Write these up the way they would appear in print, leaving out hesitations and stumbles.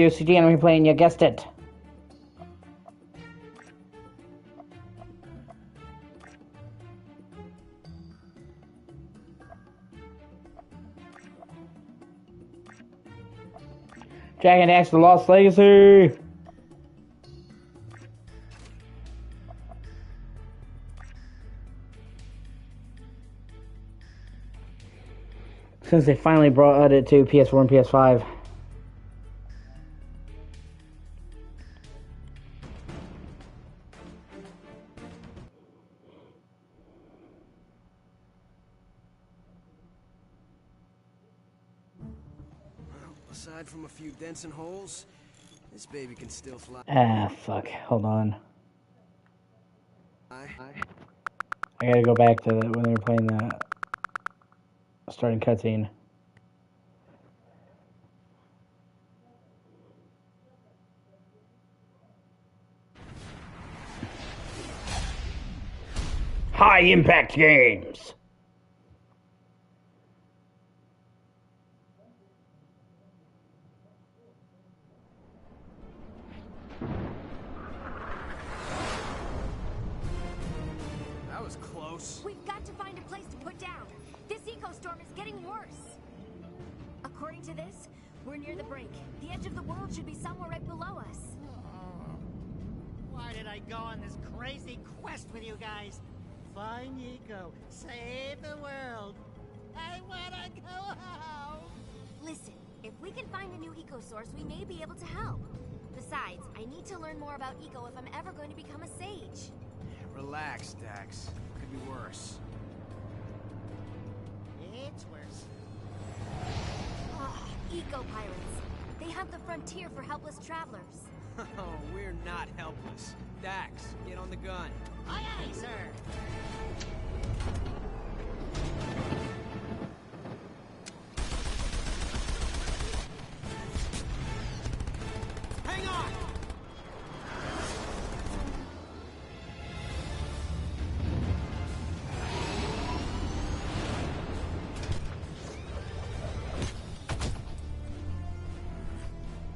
O.C.G enemy plane, you guessed it. Dragon Axe, the Lost Legacy. Since they finally brought it to PS4 and PS5. Aside from a few dents and holes, this baby can still fly. Ah, fuck. Hold on. I gotta go back to when they were playing the starting cutscene. High impact games. That was close. We've got to find a place to put down. This eco-storm is getting worse. According to this, we're near the brink. The edge of the world should be somewhere right below us. Why did I go on this crazy quest with you guys? Find Eco, save the world. I wanna go home. Listen, if we can find a new eco-source, we may be able to help. Besides, I need to learn more about eco if I'm ever going to become a sage. Relax, Dax. Could be worse. It's worse. Eco-pirates. They hunt the frontier for helpless travelers. Oh, we're not helpless. Dax, get on the gun. Aye, aye, sir. Hang on!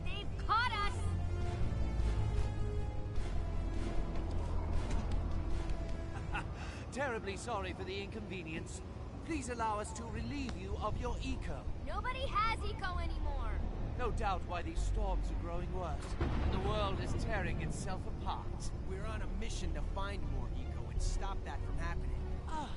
They've caught us! Terribly sorry for the inconvenience. Please allow us to relieve you of your eco. Nobody has eco anymore. No doubt why these storms are growing worse, and the world is tearing itself apart. We're on a mission to find more eco and stop that from happening. Ah,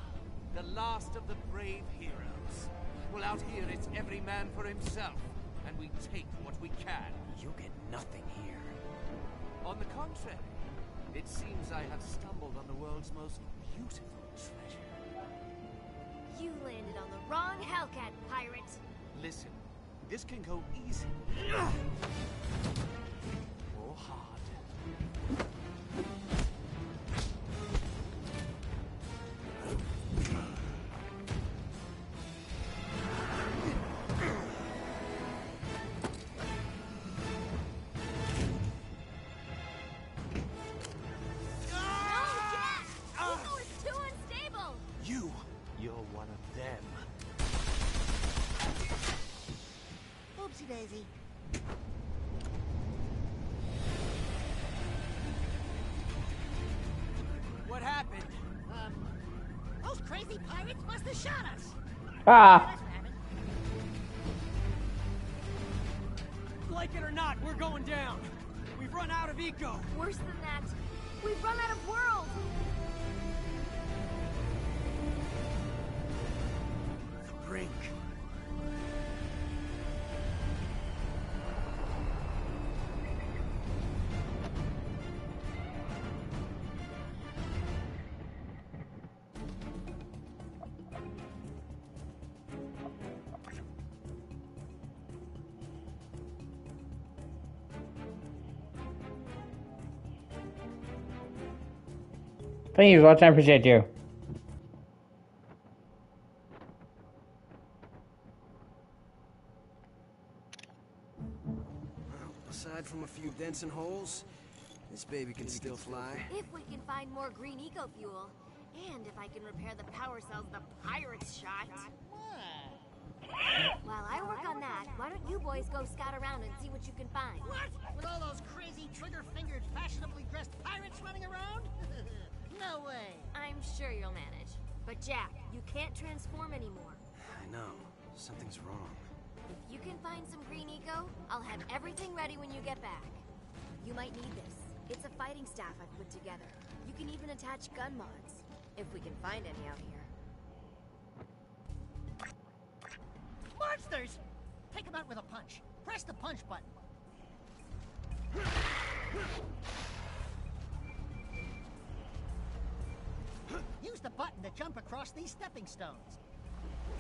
the last of the brave heroes. Well, out here it's every man for himself, and we take what we can. You get nothing here. On the contrary, it seems I have stumbled on the world's most beautiful treasure. You landed on the wrong Hellcat, pirate. Listen, this can go easy or hard. You're one of them. Oopsie daisy. What happened? Those crazy pirates must have shot us. Ah! That's what happened. Like it or not, we're going down. We've run out of eco. Worse than that, we've run out of world. The brink. Thank you for watching. I appreciate you. Well, aside from a few dents and holes, this baby can still fly. If we can find more green eco fuel, and if I can repair the power cells the pirates shot. While I work on that, why don't you boys go scout around and see what you can find? What? With all those crazy trigger-fingered, fashionably dressed pirates running around? No way. I'm sure you'll manage. But Jack, you can't transform anymore. I know. Something's wrong. If you can find some green eco, I'll have everything ready when you get back. You might need this. It's a fighting staff I've put together. You can even attach gun mods, if we can find any out here. Monsters! Take them out with a punch. Press the punch button. Use the button to jump across these stepping stones.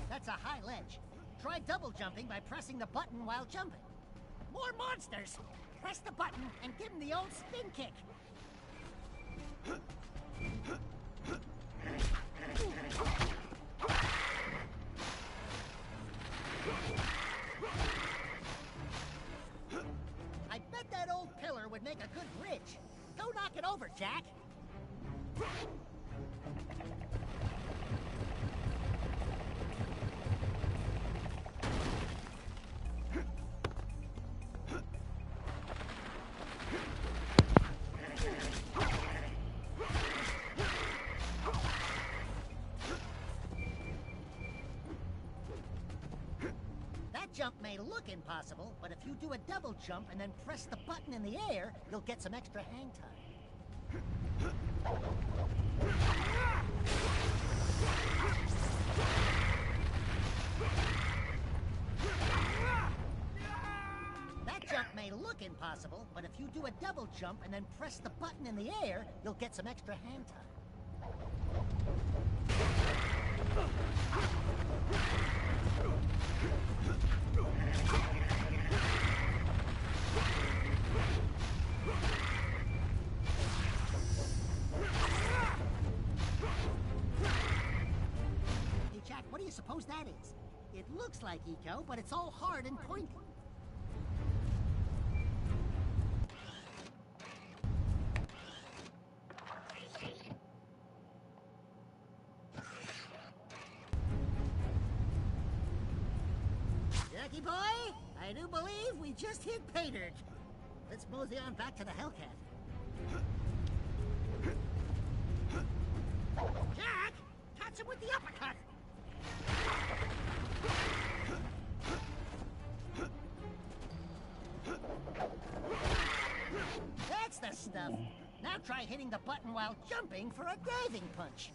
That's a high ledge. Try double jumping by pressing the button while jumping. More monsters! Press the button and give them the old spin kick. I bet that old pillar would make a good bridge. Go knock it over, Jack. That jump may look impossible, but if you do a double jump and then press the button in the air, you'll get some extra hang time. That jump may look impossible, but if you do a double jump and then press the button in the air, you'll get some extra hang time. Hey, Jack, what do you suppose that is? It looks like eco, but it's all hard and pointy. Jackie boy, I do believe we just hit pay dirt. Let's mosey on back to the Hellcat. Jack, catch him with the uppercut. That's the stuff. Now try hitting the button while jumping for a diving punch.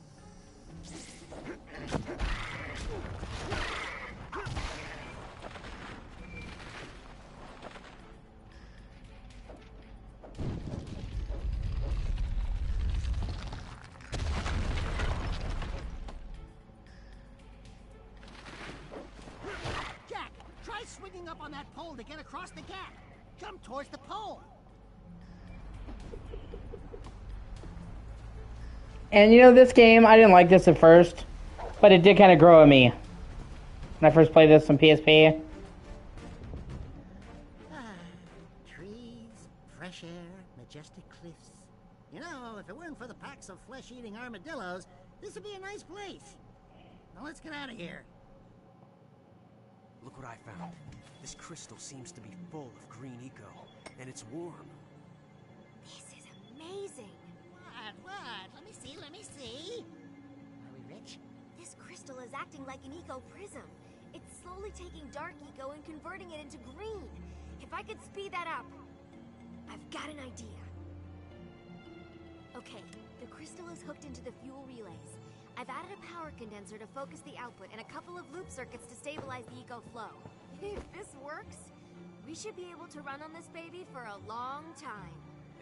Jack, try swinging up on that pole to get across the gap. Jump towards the pole. And you know, this game, I didn't like this at first, but it did kind of grow on me when I first played this on PSP. Trees, fresh air, majestic cliffs. You know, if it weren't for the packs of flesh-eating armadillos, this would be a nice place. Now let's get out of here. Look what I found. This crystal seems to be full of green eco, and it's warm. This is amazing. What? Let me see. Are we rich? This crystal is acting like an eco prism. It's slowly taking dark eco and converting it into green. If I could speed that up. I've got an idea. Okay, the crystal is hooked into the fuel relays. I've added a power condenser to focus the output and a couple of loop circuits to stabilize the eco flow. If this works, we should be able to run on this baby for a long time.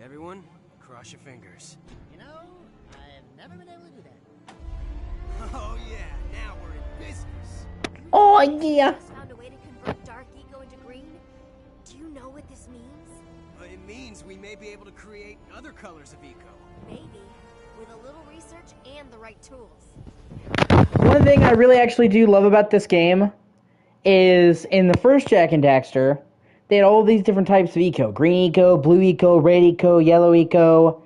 Everyone, cross your fingers. You know, I've never been able to do that. Oh yeah, now we're in business. Oh, yeah. Just found a way to convert dark eco into green. Do you know what this means? It means we may be able to create other colors of eco. Maybe, with a little research and the right tools. One thing I really actually do love about this game is in the first Jak and Daxter, they had all these different types of eco. Green eco, blue eco, red eco, yellow eco.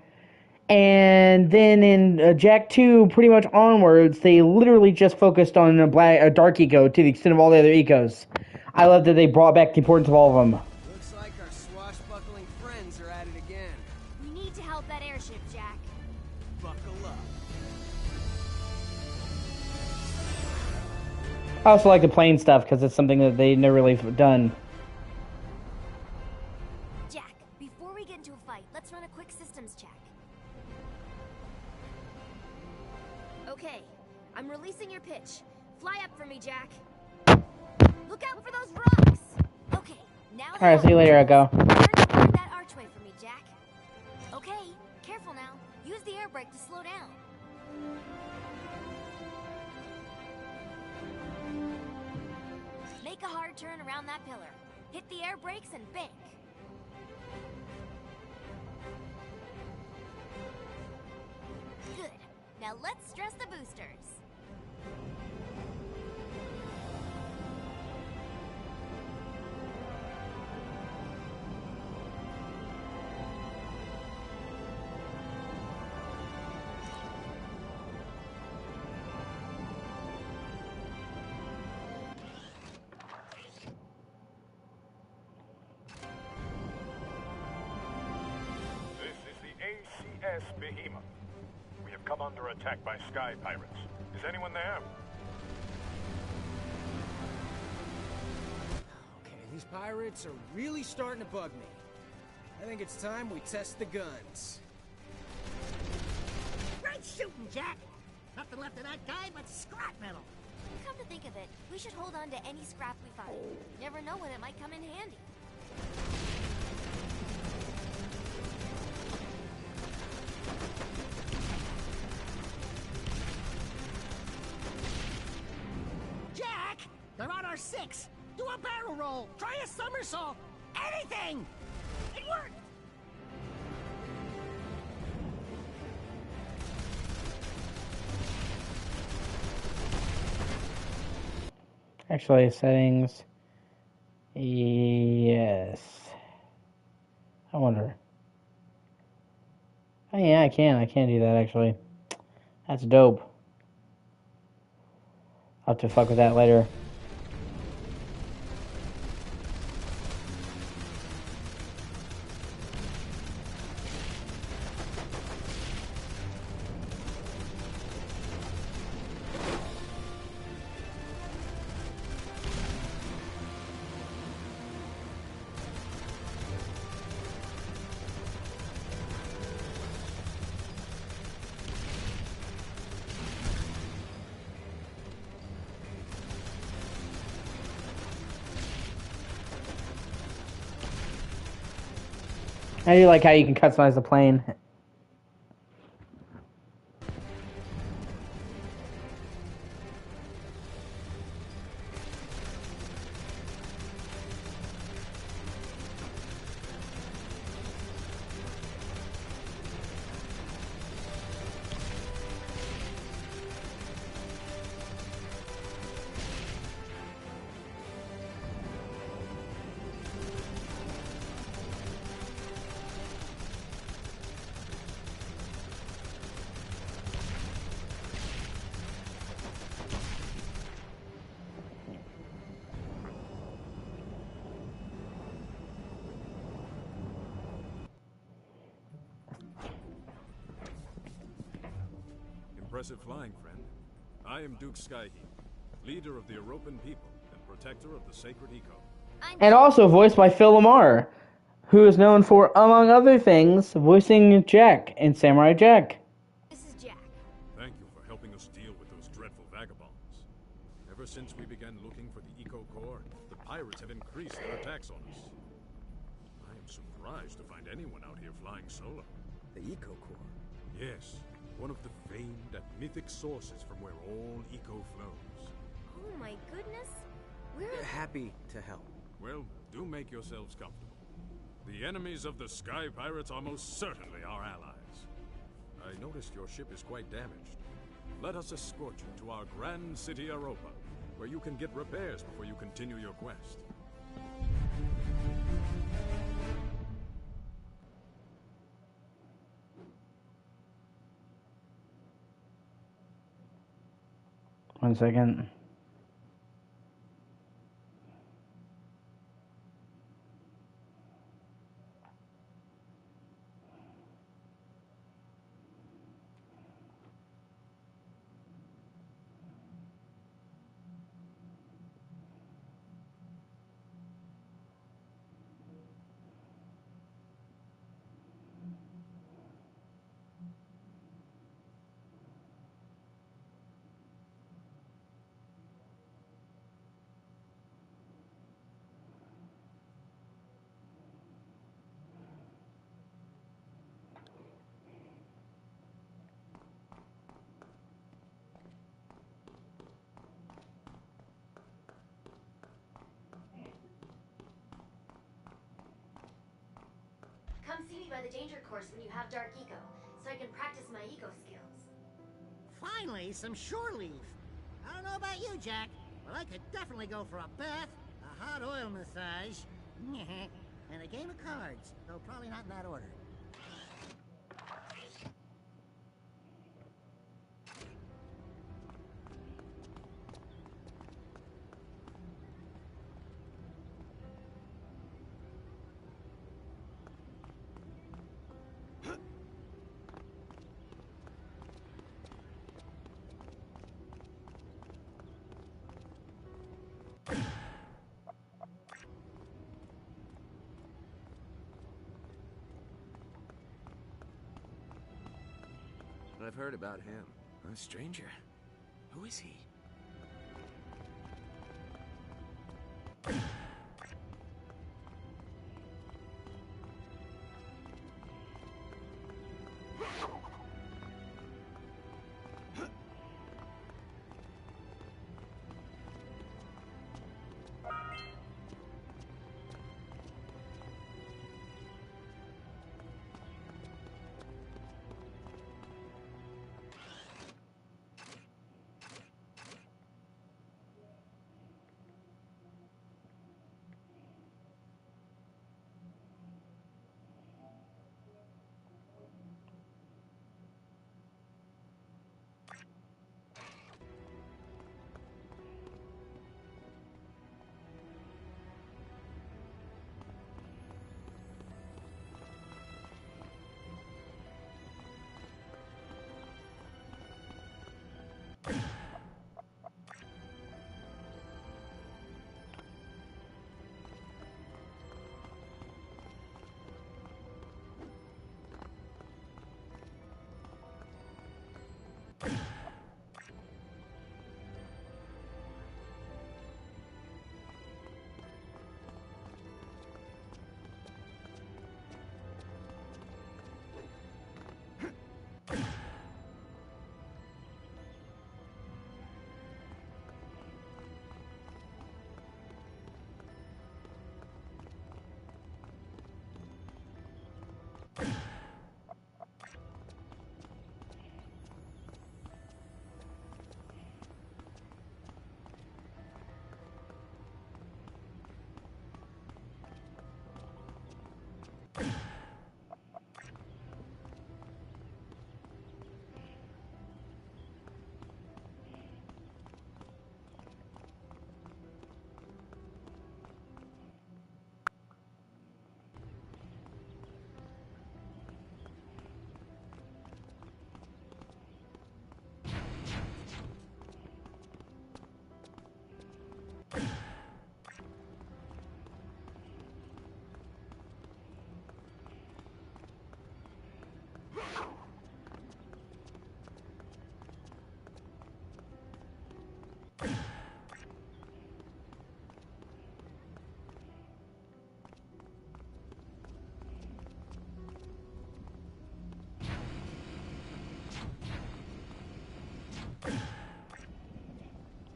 And then in Jack 2, pretty much onwards, they literally just focused on a dark eco to the extent of all the other ecos. I love that they brought back the importance of all of them. Looks like our swashbuckling friends are at it again. We need to help that airship, Jack. Buckle up. I also like the plane stuff because it's something that they never really done. Jack, before we get into a fight, let's run a quick systems check. Okay, I'm releasing your pitch. Fly up for me, Jack. Look out for those rocks! Okay, now... Alright, see you later, Echo. Turn toward that archway for me, Jack. Okay, careful now. Use the air brake to slow down. Make a hard turn around that pillar. Hit the air brakes and bank. Good. Now let's stress the boosters. This is the ACS Behemoth. We have come under attack by sky pirates. Is anyone there? Okay, these pirates are really starting to bug me. I think it's time we test the guns. Great shooting, Jack. Nothing left of that guy but scrap metal. Come to think of it, we should hold on to any scrap we find. Never know when it might come in handy. Jack, they're on our 6. Do a barrel roll. Try a somersault. Anything. It worked. Actually, settings. Yes. I wonder. Oh yeah, I can. I can do that actually. That's dope. I'll have to fuck with that later. I do like how you can customize the plane. Impressive flying, friend. I am Duke Skyheat, leader of the European people and protector of the sacred eco. And also voiced by Phil Lamar, who is known for, among other things, voicing Jack in Samurai Jack. This is Jack. Thank you for helping us deal with those dreadful vagabonds. Ever since we began looking for the Eco Corps, the pirates have increased their attacks on us. I am surprised to find anyone out here flying solo. The Eco Corps. Yes, one of the famed and mythic sources from where all eco flows. Oh my goodness. Happy to help. Well, do make yourselves comfortable. The enemies of the Sky Pirates are most certainly our allies. I noticed your ship is quite damaged. Let us escort you to our grand city, Europa, where you can get repairs before you continue your quest. One second. Come see me by the danger course when you have Dark Eco, so I can practice my eco skills. Finally, some shore leave. I don't know about you, Jack, but I could definitely go for a bath, a hot oil massage, and a game of cards, though probably not in that order. I've heard about him. A stranger. Who is he?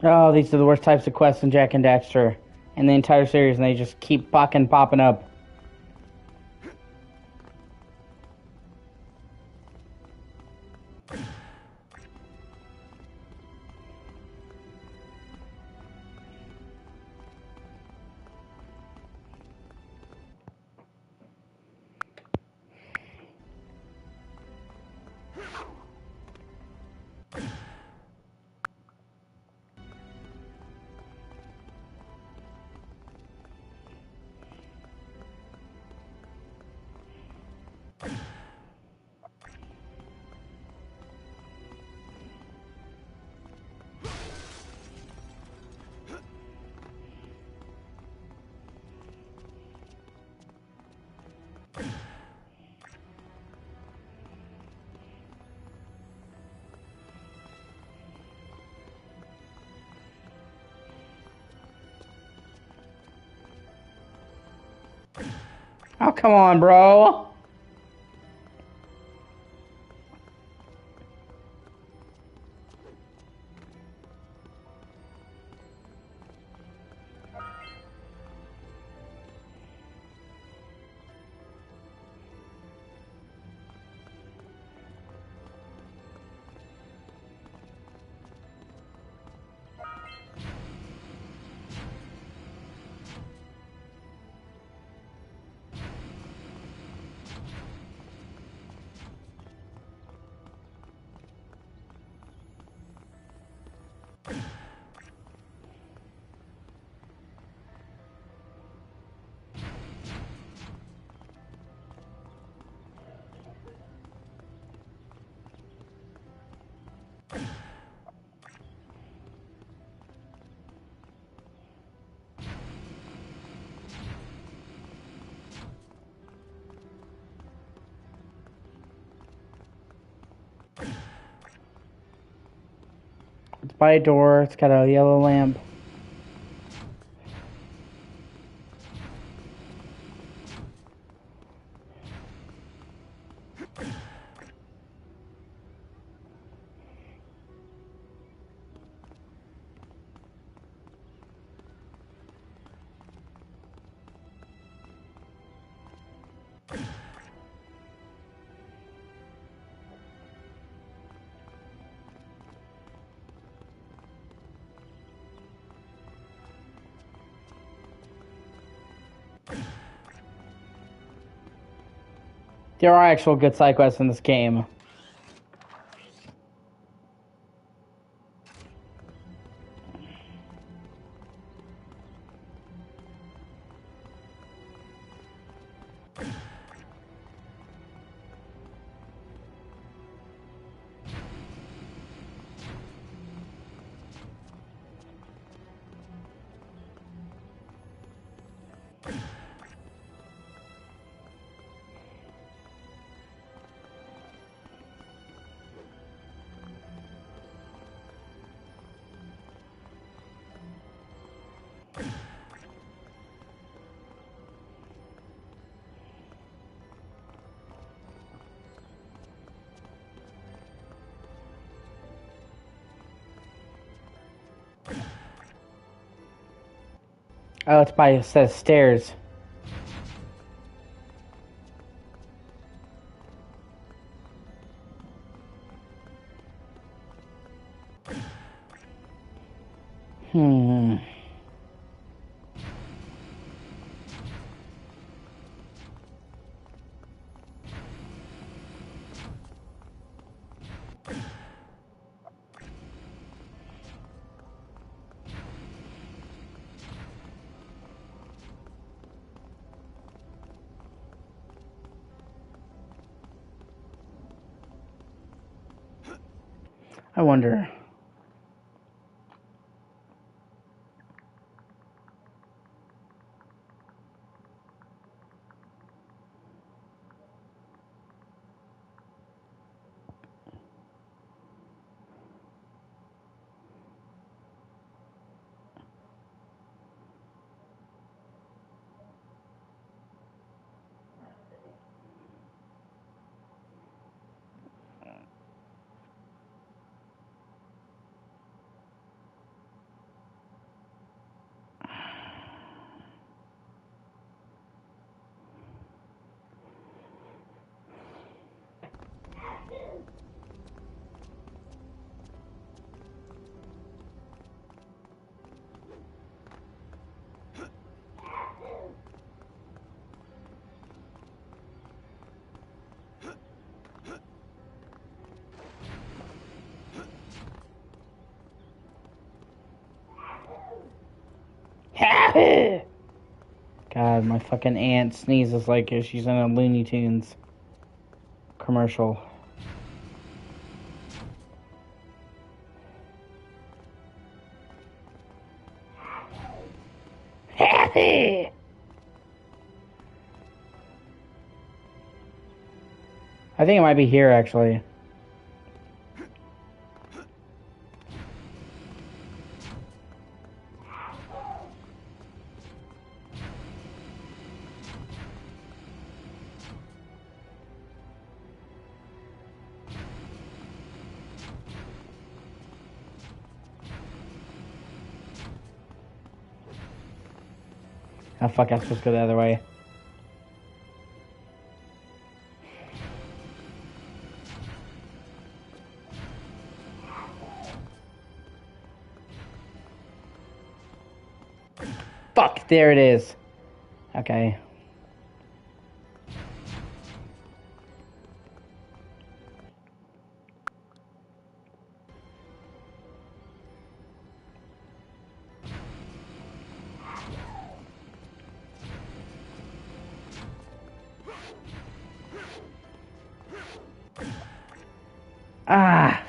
Oh, these are the worst types of quests in Jack and Daxter in the entire series, and they just keep fucking popping up. Oh, come on, bro. It's by a door. It's got a yellow lamp. There are actual good side quests in this game. Oh, it's by a set of stairs. Hmm. I wonder. God, my fucking aunt sneezes like she's in a Looney Tunes commercial. I think it might be here, actually. Oh, fuck, I'm supposed to go the other way. Fuck, there it is. Okay. Ah!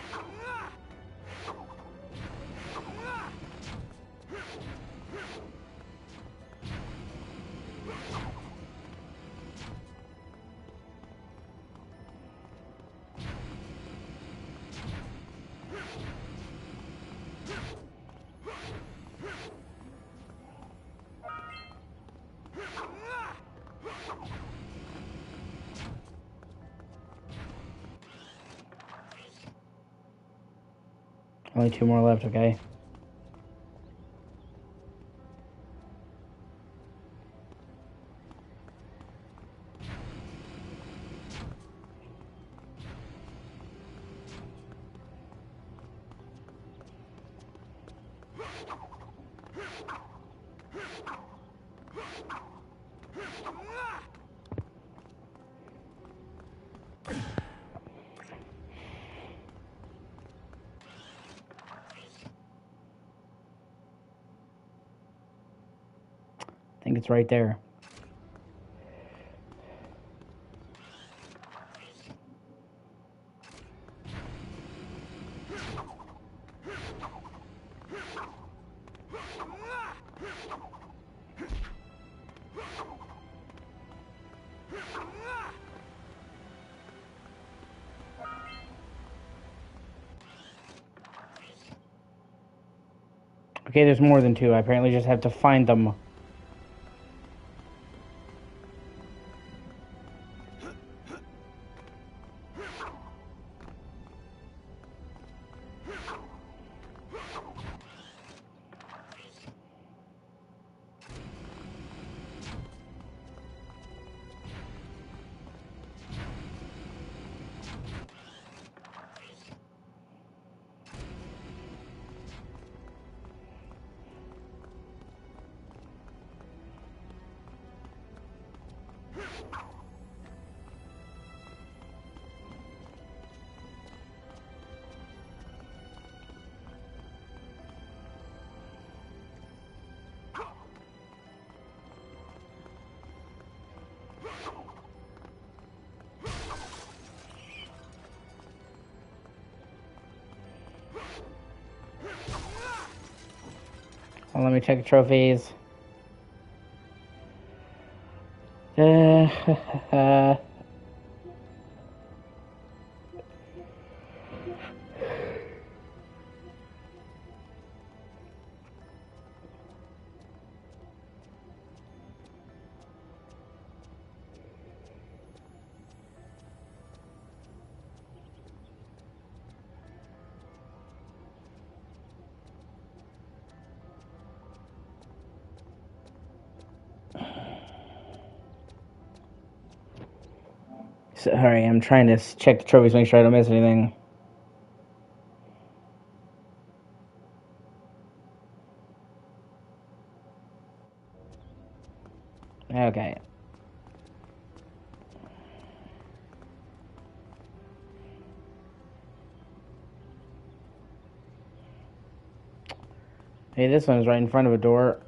Only 2 more left, okay? I think it's right there. Okay, there's more than 2. I apparently just have to find them. Well, let me check the trophies. Sorry, I'm trying to check the trophies, make sure I don't miss anything. Okay. Hey, this one's right in front of a door.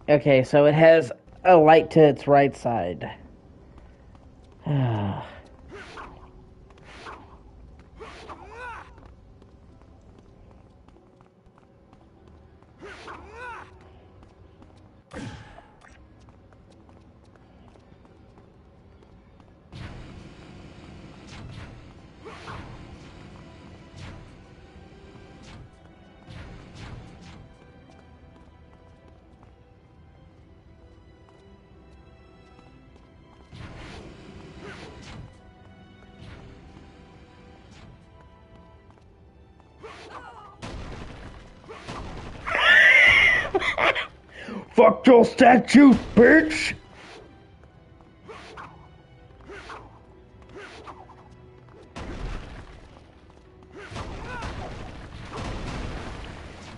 Okay, so it has a light to its right side. Fuck your statue, bitch!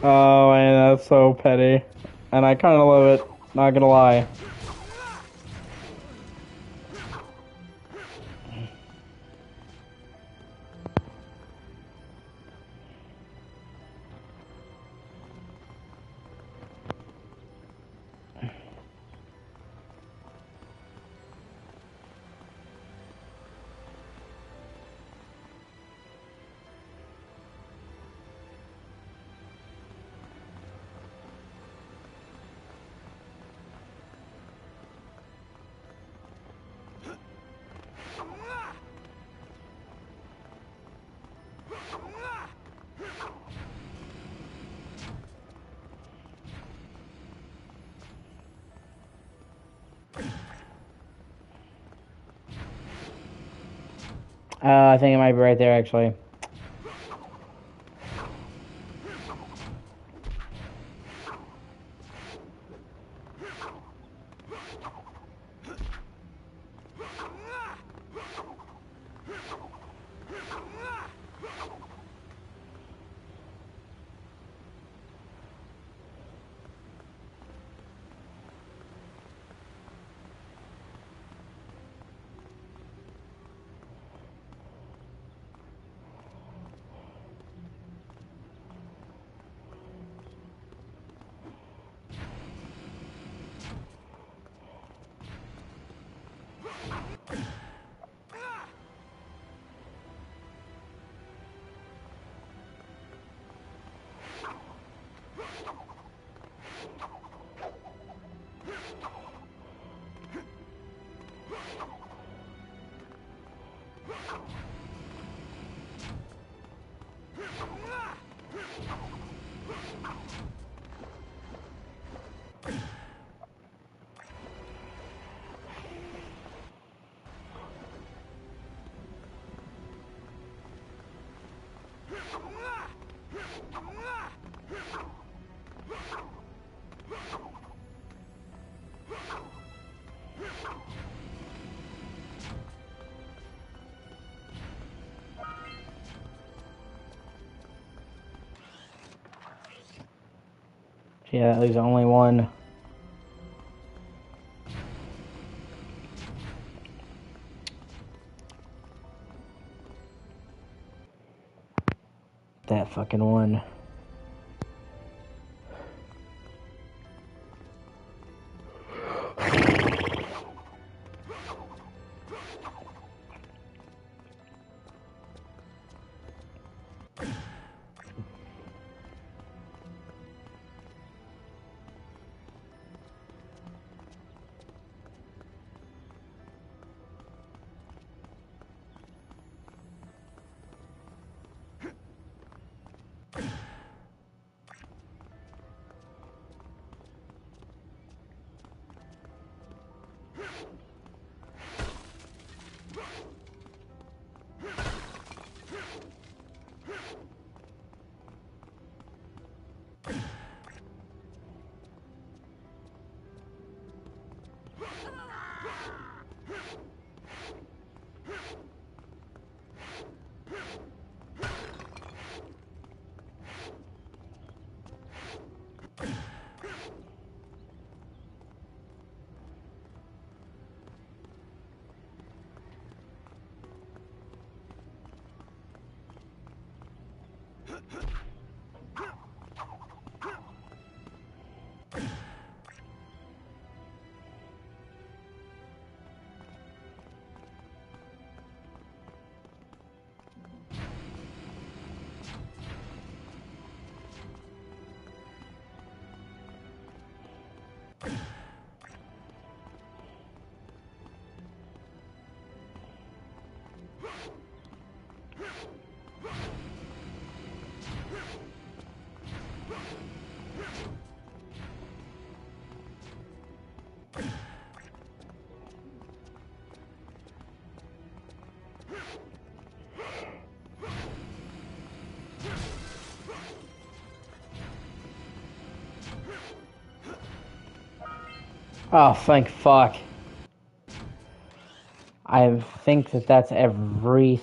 Oh man, that's so petty. And I kinda love it, not gonna lie. I think it might be right there, actually. Yeah, that leaves only one. That fucking one. Oh, thank fuck. I think that that's everything.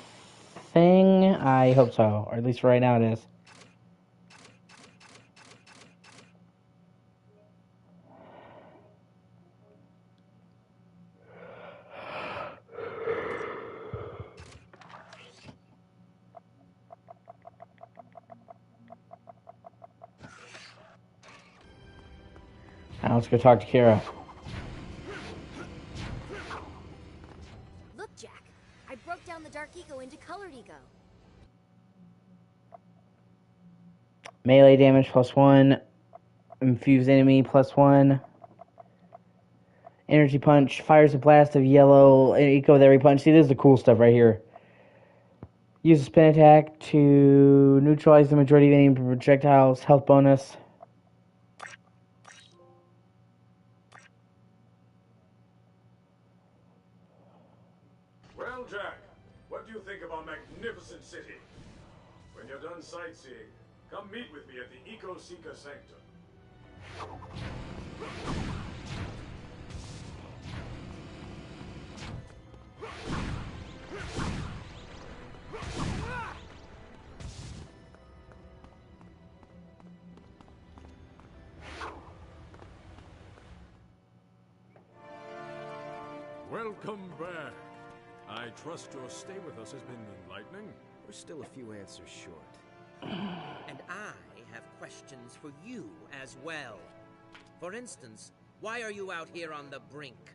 I hope so, or at least right now it is. Now let's go talk to Kira. Look, Jack. I broke down the dark eco into colored eco. Melee damage +1. Infused enemy +1. Energy punch. Fires a blast of yellow eco with every punch. See, this is the cool stuff right here. Use a spin attack to neutralize the majority of enemy projectiles. Health bonus. Well, Jack, what do you think of our magnificent city? When you're done sightseeing, come meet with me at the Eco-Seeker Sanctum. Welcome back. I trust your stay with us has been enlightening. We're still a few answers short. And I have questions for you as well. For instance, why are you out here on the brink?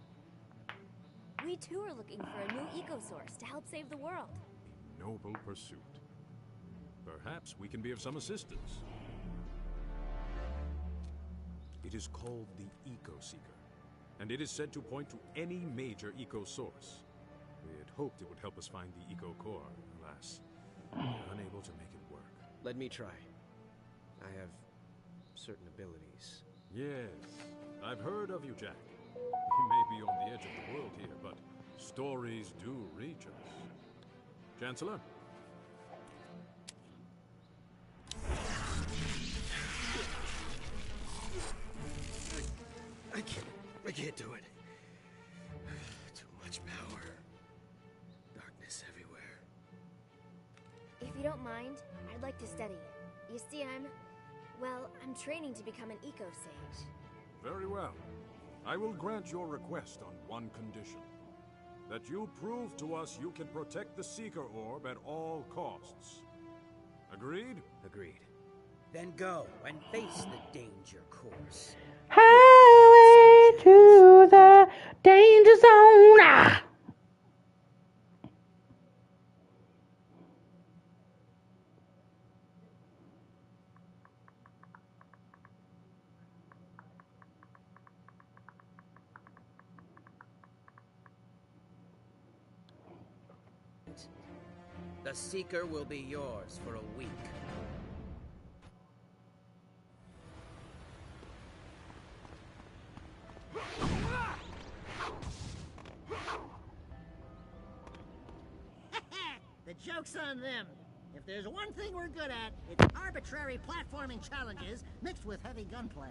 We too are looking for a new eco source to help save the world. Noble pursuit. Perhaps we can be of some assistance. It is called the Eco-Seeker, and it is said to point to any major eco-source. We had hoped it would help us find the eco-core. Alas, we are unable to make it work. Let me try. I have certain abilities. Yes, I've heard of you, Jack. We may be on the edge of the world here, but stories do reach us. Chancellor? you don't mind, I'd like to study it. You see, I'm training to become an eco-sage. Very well. I will grant your request on one condition. That you prove to us you can protect the Seeker Orb at all costs. Agreed? Agreed. Then go and face the danger course. Highway to the danger zone. Ah! The Seeker will be yours for a week. The joke's on them. If there's one thing we're good at, it's arbitrary platforming challenges mixed with heavy gunplay.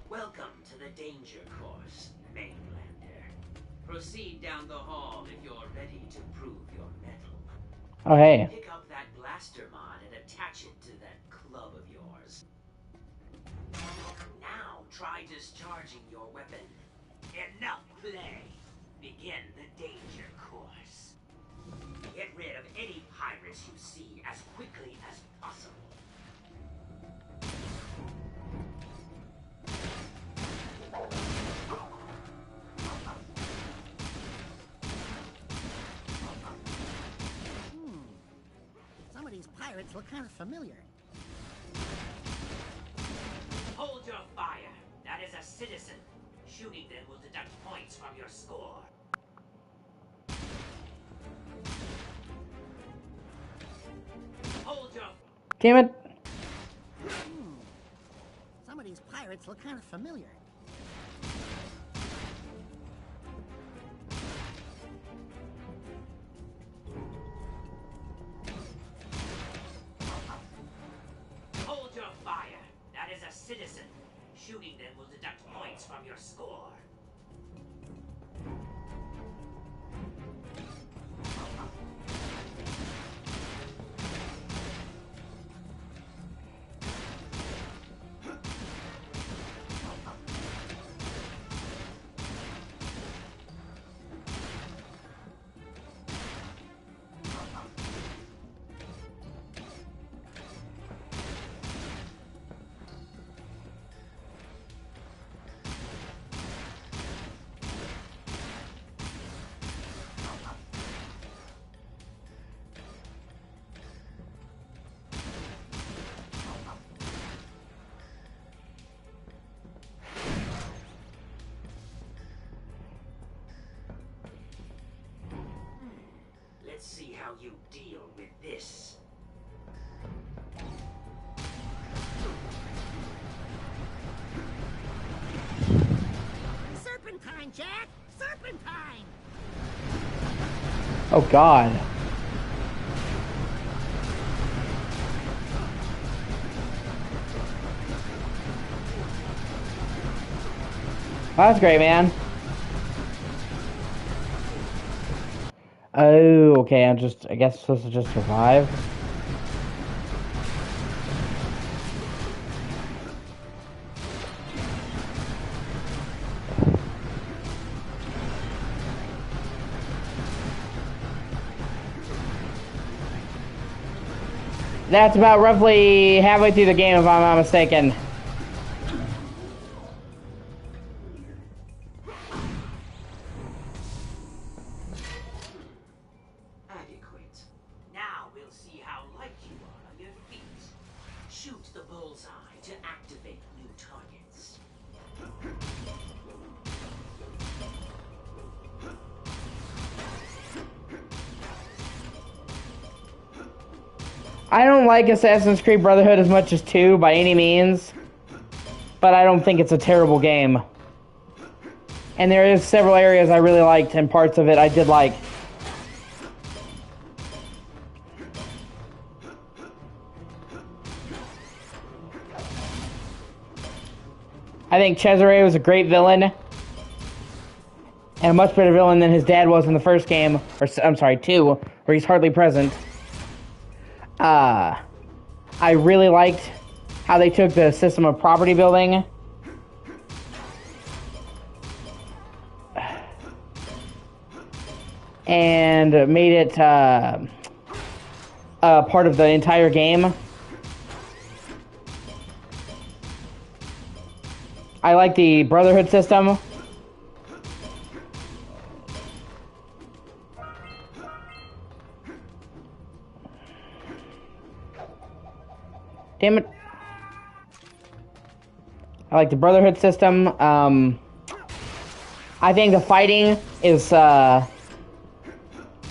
Welcome to the Danger Course, Mainlander. Proceed down the hall if you're ready to prove your mettle. Oh, hey. Pick up that blaster mod and attach it to that club of yours. Now try discharging your weapon. Enough play. Begin the Danger Course. Get rid of any pirates you see as quickly as possible. Some of these pirates look kind of familiar. Hold your fire. That is a citizen. Shooting them will deduct points from your score. Hold your... Damn it. Some of these pirates look kind of familiar. Hold your fire. That is a citizen. Shooting them will deduct points from your score. Let's see how you deal with this. Serpentine, Jack! Serpentine! Oh, God. Well, that's great, man. Oh, okay, I guess I'm supposed to just survive. That's about roughly halfway through the game, if I'm not mistaken. Adequate. Now we'll see how light you are on your feet. Shoot the bullseye to activate new targets. I don't like Assassin's Creed Brotherhood as much as 2 by any means, but I don't think it's a terrible game. And there is several areas I really liked, and parts of it I did like. I think Cesare was a great villain. And a much better villain than his dad was in the first game. Or, I'm sorry, 2, where he's hardly present. I really liked how they took the system of property building and made it part of the entire game. I like the Brotherhood system. Damn it. I like the Brotherhood system. I think the fighting is, I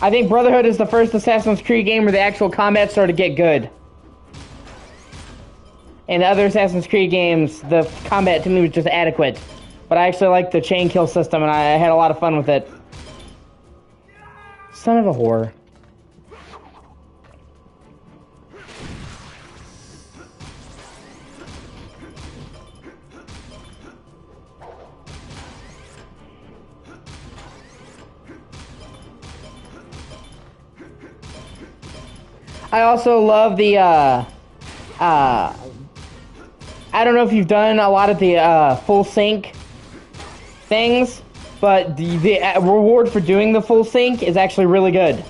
think Brotherhood is the first Assassin's Creed game where the actual combat started to get good. In the other Assassin's Creed games, the combat to me was just adequate. But I actually liked the chain kill system, and I had a lot of fun with it. Son of a whore. I also love the, I don't know if you've done a lot of the, full sync things, but the reward for doing the full sync is actually really good.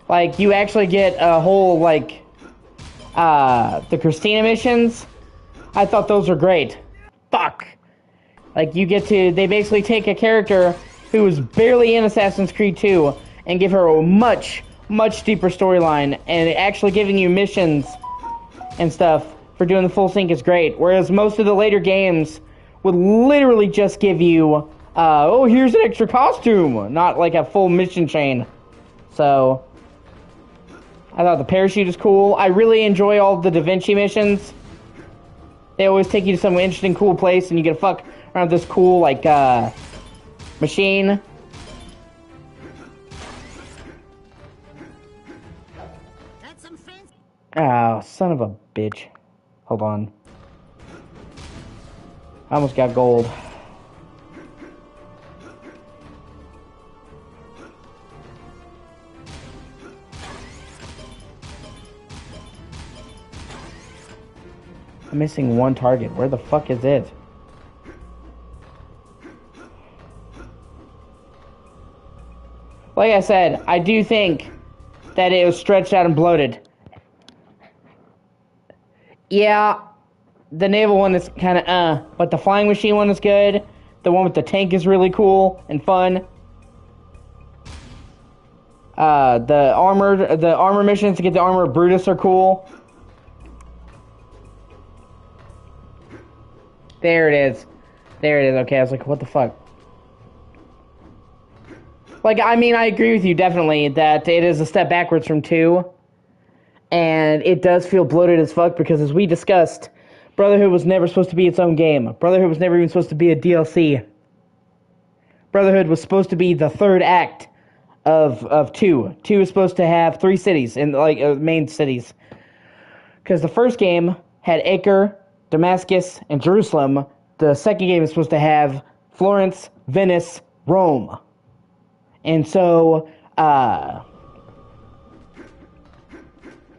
Like, you actually get a whole, like, the Christina missions. I thought those were great. Fuck. Like, you get to, they basically take a character who was barely in Assassin's Creed 2 and give her a much, much deeper storyline, and actually giving you missions and stuff for doing the full sync is great. Whereas most of the later games would literally just give you, oh, here's an extra costume, not like a full mission chain. So I thought the parachute is cool. I really enjoy all the Da Vinci missions. They always take you to some interesting, cool place, and you get to fuck around with this cool, like, machine. Oh, son of a bitch. Hold on. I almost got gold. I'm missing one target. Where the fuck is it? Like I said, I do think that it was stretched out and bloated. Yeah, the naval one is kind of but the flying machine one is good. The one with the tank is really cool and fun. The armor missions to get the armor of Brutus are cool. There it is. There it is. Okay, I was like, what the fuck? Like, I mean, I agree with you definitely that it is a step backwards from 2. And it does feel bloated as fuck because, as we discussed, Brotherhood was never supposed to be its own game. Brotherhood was never even supposed to be a DLC. Brotherhood was supposed to be the third act of 2. 2 is supposed to have 3 cities, and like main cities. Because the first game had Acre, Damascus, and Jerusalem. The second game is supposed to have Florence, Venice, Rome. And so,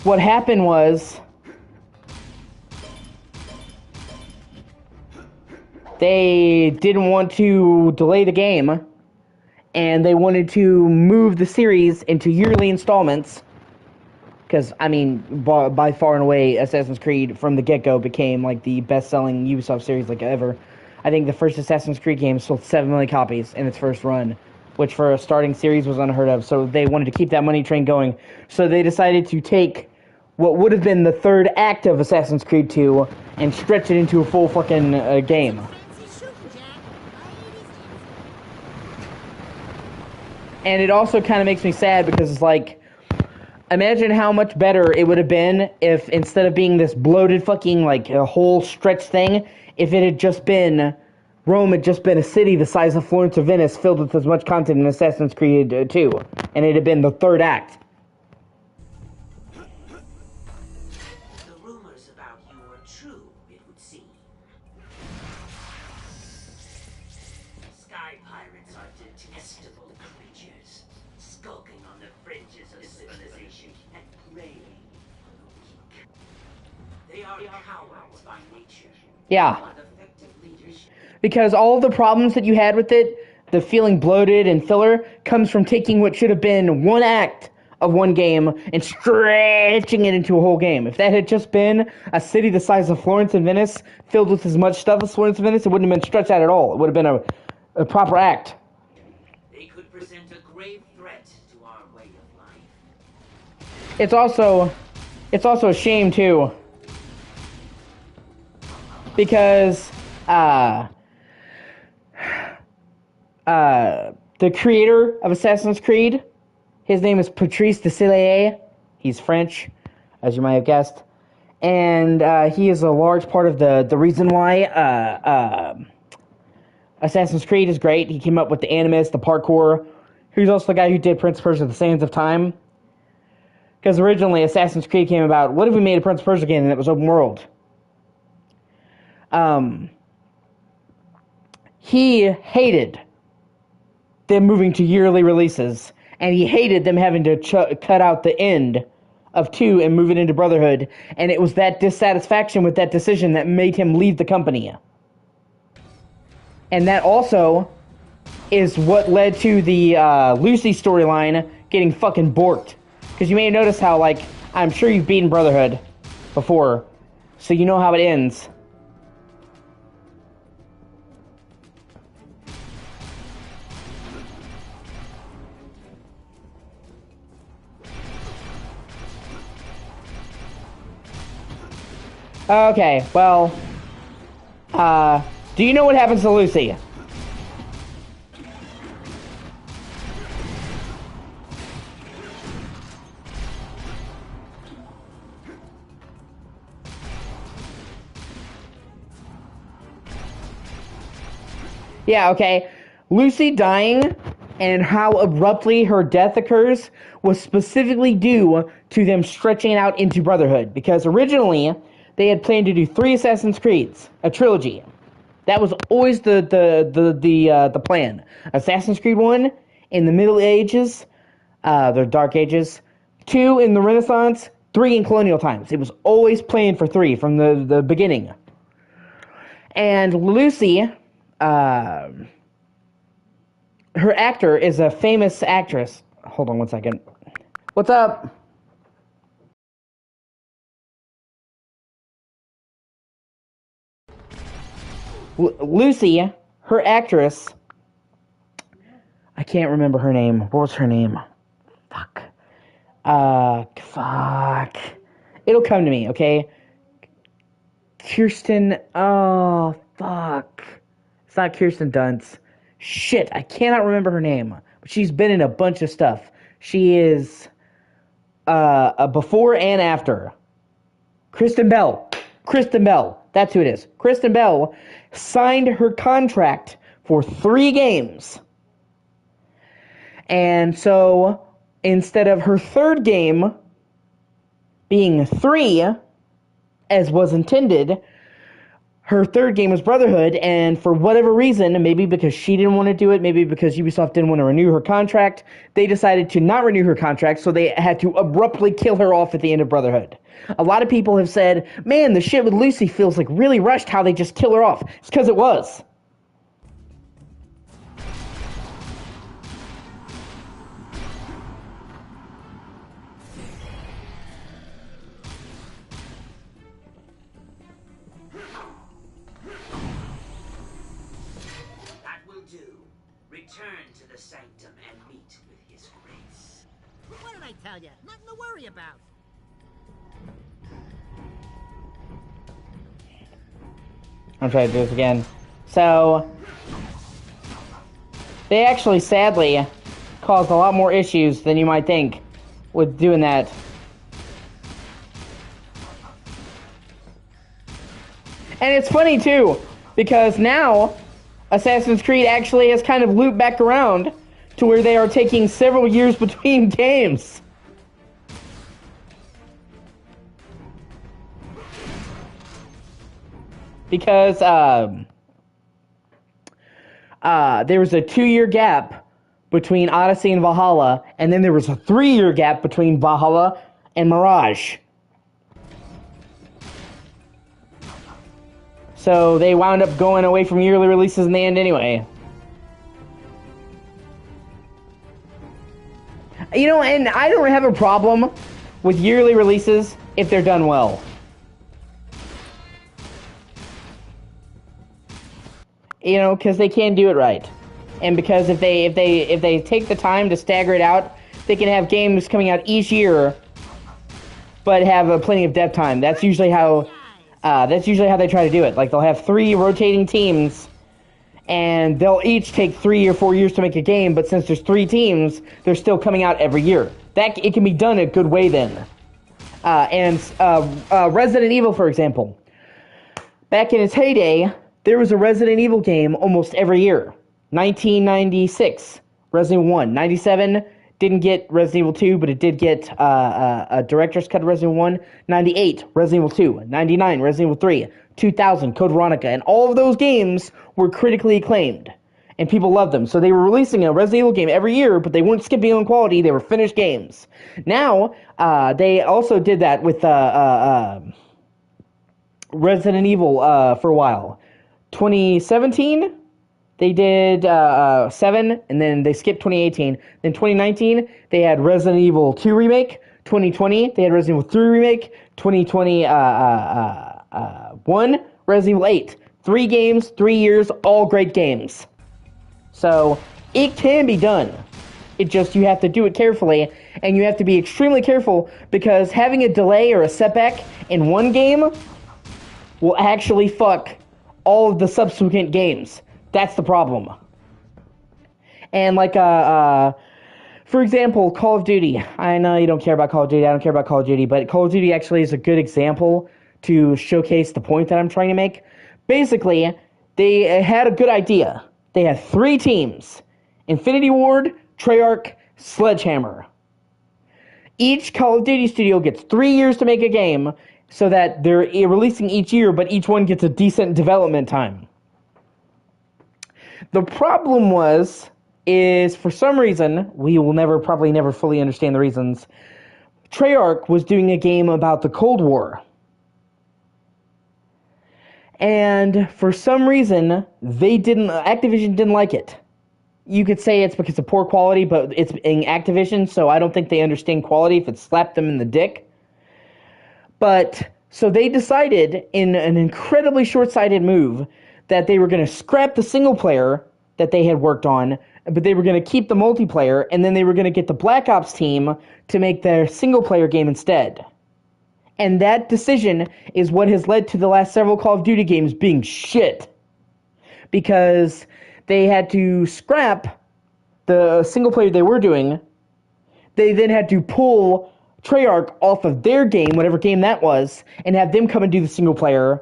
what happened was they didn't want to delay the game, and they wanted to move the series into yearly installments. Because, I mean, by far and away, Assassin's Creed from the get-go became like the best-selling Ubisoft series like ever. I think the first Assassin's Creed game sold 7 million copies in its first run, which for a starting series was unheard of. So they wanted to keep that money train going. So they decided to take what would have been the third act of Assassin's Creed 2 and stretch it into a full fucking game. And it also kind of makes me sad because it's like, Imagine how much better it would have been if instead of being this bloated fucking like a whole stretched thing, if it had just been Rome had just been a city the size of Florence or Venice filled with as much content in Assassin's Creed 2, and it had been the third act. The rumors about you were true, it would seem. Sky pirates are detestable creatures, skulking on the fringes of civilization and preying on the weak. They are cowards by nature. Yeah. Ineffective leadership. Because all of the problems that you had with it, the feeling bloated and filler, comes from taking what should have been one act of one game and stretching it into a whole game. If that had just been a city the size of Florence and Venice, filled with as much stuff as Florence and Venice, it wouldn't have been stretched out at all. It would have been a proper act. They could present a grave threat to our way of life. It's also a shame too, because the creator of Assassin's Creed, his name is Patrice Desilets. He's French, as you might have guessed, and he is a large part of the reason why Assassin's Creed is great. He came up with the Animus, the parkour. He's also the guy who did Prince of Persia: The Sands of Time. Because originally Assassin's Creed came about, what if we made a Prince of Persia game that was open world? He hated them moving to yearly releases, and he hated them having to cut out the end of 2 and move it into Brotherhood, and it was that dissatisfaction with that decision that made him leave the company. And that also is what led to the Lucy storyline getting fucking borked. Because you may have noticed how, like, I'm sure you've beaten Brotherhood before, so you know how it ends. Okay, well, do you know what happens to Lucy? Yeah, okay. Lucy dying and how abruptly her death occurs was specifically due to them stretching it out into Brotherhood, because originally they had planned to do 3 Assassin's Creeds, a trilogy. That was always the plan. Assassin's Creed 1 in the Middle Ages, the Dark Ages, 2 in the Renaissance, 3 in colonial times. It was always planned for 3 from the beginning. And Lucy, her actor is a famous actress. Hold on one second. What's up? Lucy, her actress, I can't remember her name. What was her name? Fuck. It'll come to me, okay? Kirsten, oh, fuck. It's not Kirsten Dunst. Shit, I cannot remember her name. But she's been in a bunch of stuff. She is, a before and after. Kristen Bell. That's who it is. Kristen Bell signed her contract for 3 games. And so, instead of her 3rd game being 3, as was intended, her 3rd game was Brotherhood, and for whatever reason, maybe because she didn't want to do it, maybe because Ubisoft didn't want to renew her contract, they decided to not renew her contract, so they had to abruptly kill her off at the end of Brotherhood. A lot of people have said, man, the shit with Lucy feels like really rushed how they just kill her off. It's because it was. Return to the sanctum and meet with his grace. What did I tell you? Nothing to worry about. I'm trying to do this again. So, they actually, sadly, caused a lot more issues than you might think. with doing that. And it's funny too, because now Assassin's Creed actually has kind of looped back around to where they are taking several years between games. Because there was a 2-year gap between Odyssey and Valhalla, and then there was a 3-year gap between Valhalla and Mirage. So they wound up going away from yearly releases in the end anyway. You know, and I don't have a problem with yearly releases if they're done well. You know, because they can do it right. And because if they take the time to stagger it out, they can have games coming out each year, but have plenty of dev time. That's usually how they try to do it. Like, they'll have 3 rotating teams, and they'll each take 3 or 4 years to make a game. But since there's 3 teams, they're still coming out every year. That it can be done a good way then. Resident Evil, for example, back in its heyday, there was a Resident Evil game almost every year. 1996, Resident Evil 1. 97, didn't get Resident Evil 2, but it did get a director's cut of Resident Evil 1. 98, Resident Evil 2. 99, Resident Evil 3. 2000, Code Veronica. And all of those games were critically acclaimed. And people loved them. So they were releasing a Resident Evil game every year, but they weren't skipping on quality. They were finished games. Now, they also did that with Resident Evil for a while. 2017... they did 7, and then they skipped 2018. Then 2019, they had Resident Evil 2 Remake. 2020, they had Resident Evil 3 Remake. 2021, Resident Evil 8. 3 games, 3 years, all great games. So, it can be done. It just, you have to do it carefully, and you have to be extremely careful, because having a delay or a setback in one game will actually fuck all of the subsequent games. That's the problem. And like, for example, Call of Duty. I know you don't care about Call of Duty. I don't care about Call of Duty, but Call of Duty actually is a good example to showcase the point that I'm trying to make. Basically, they had a good idea. They had 3 teams: Infinity Ward, Treyarch, Sledgehammer. Each Call of Duty studio gets 3 years to make a game, so that they're releasing each year, but each one gets a decent development time. The problem is for some reason, we will probably never fully understand the reasons, Treyarch was doing a game about the Cold War. And for some reason, Activision didn't like it. You could say it's because of poor quality, but it's in Activision, so I don't think they understand quality if it slapped them in the dick. But, so they decided, in an incredibly short-sighted move, that they were going to scrap the single player that they had worked on, but they were going to keep the multiplayer, and then they were going to get the Black Ops team to make their single player game instead. And that decision is what has led to the last several Call of Duty games being shit. Because they had to scrap the single player they were doing. They then had to pull Treyarch off of their game, whatever game that was, and have them come and do the single player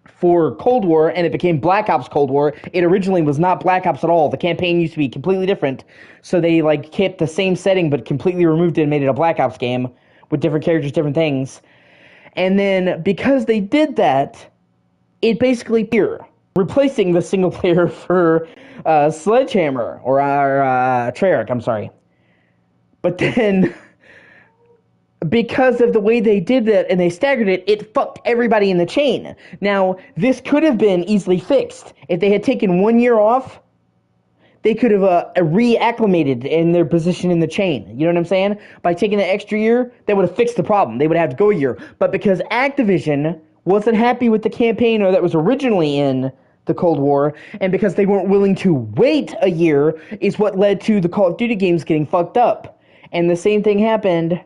for Cold War, and it became Black Ops Cold War. It originally was not Black Ops at all. The campaign used to be completely different. So they kept the same setting but completely removed it and made it a Black Ops game with different characters, different things. And then because they did that, it basically replacing the single player for Sledgehammer or Treyarch, I'm sorry. But then because of the way they did that and they staggered it, it fucked everybody in the chain. Now, this could have been easily fixed. If they had taken 1 year off, they could have reacclimated in their position in the chain. You know what I'm saying? By taking the extra year, they would have fixed the problem. They would have to go a year. But because Activision wasn't happy with the campaign that was originally in the Cold War, and because they weren't willing to wait a year, is what led to the Call of Duty games getting fucked up. And the same thing happened.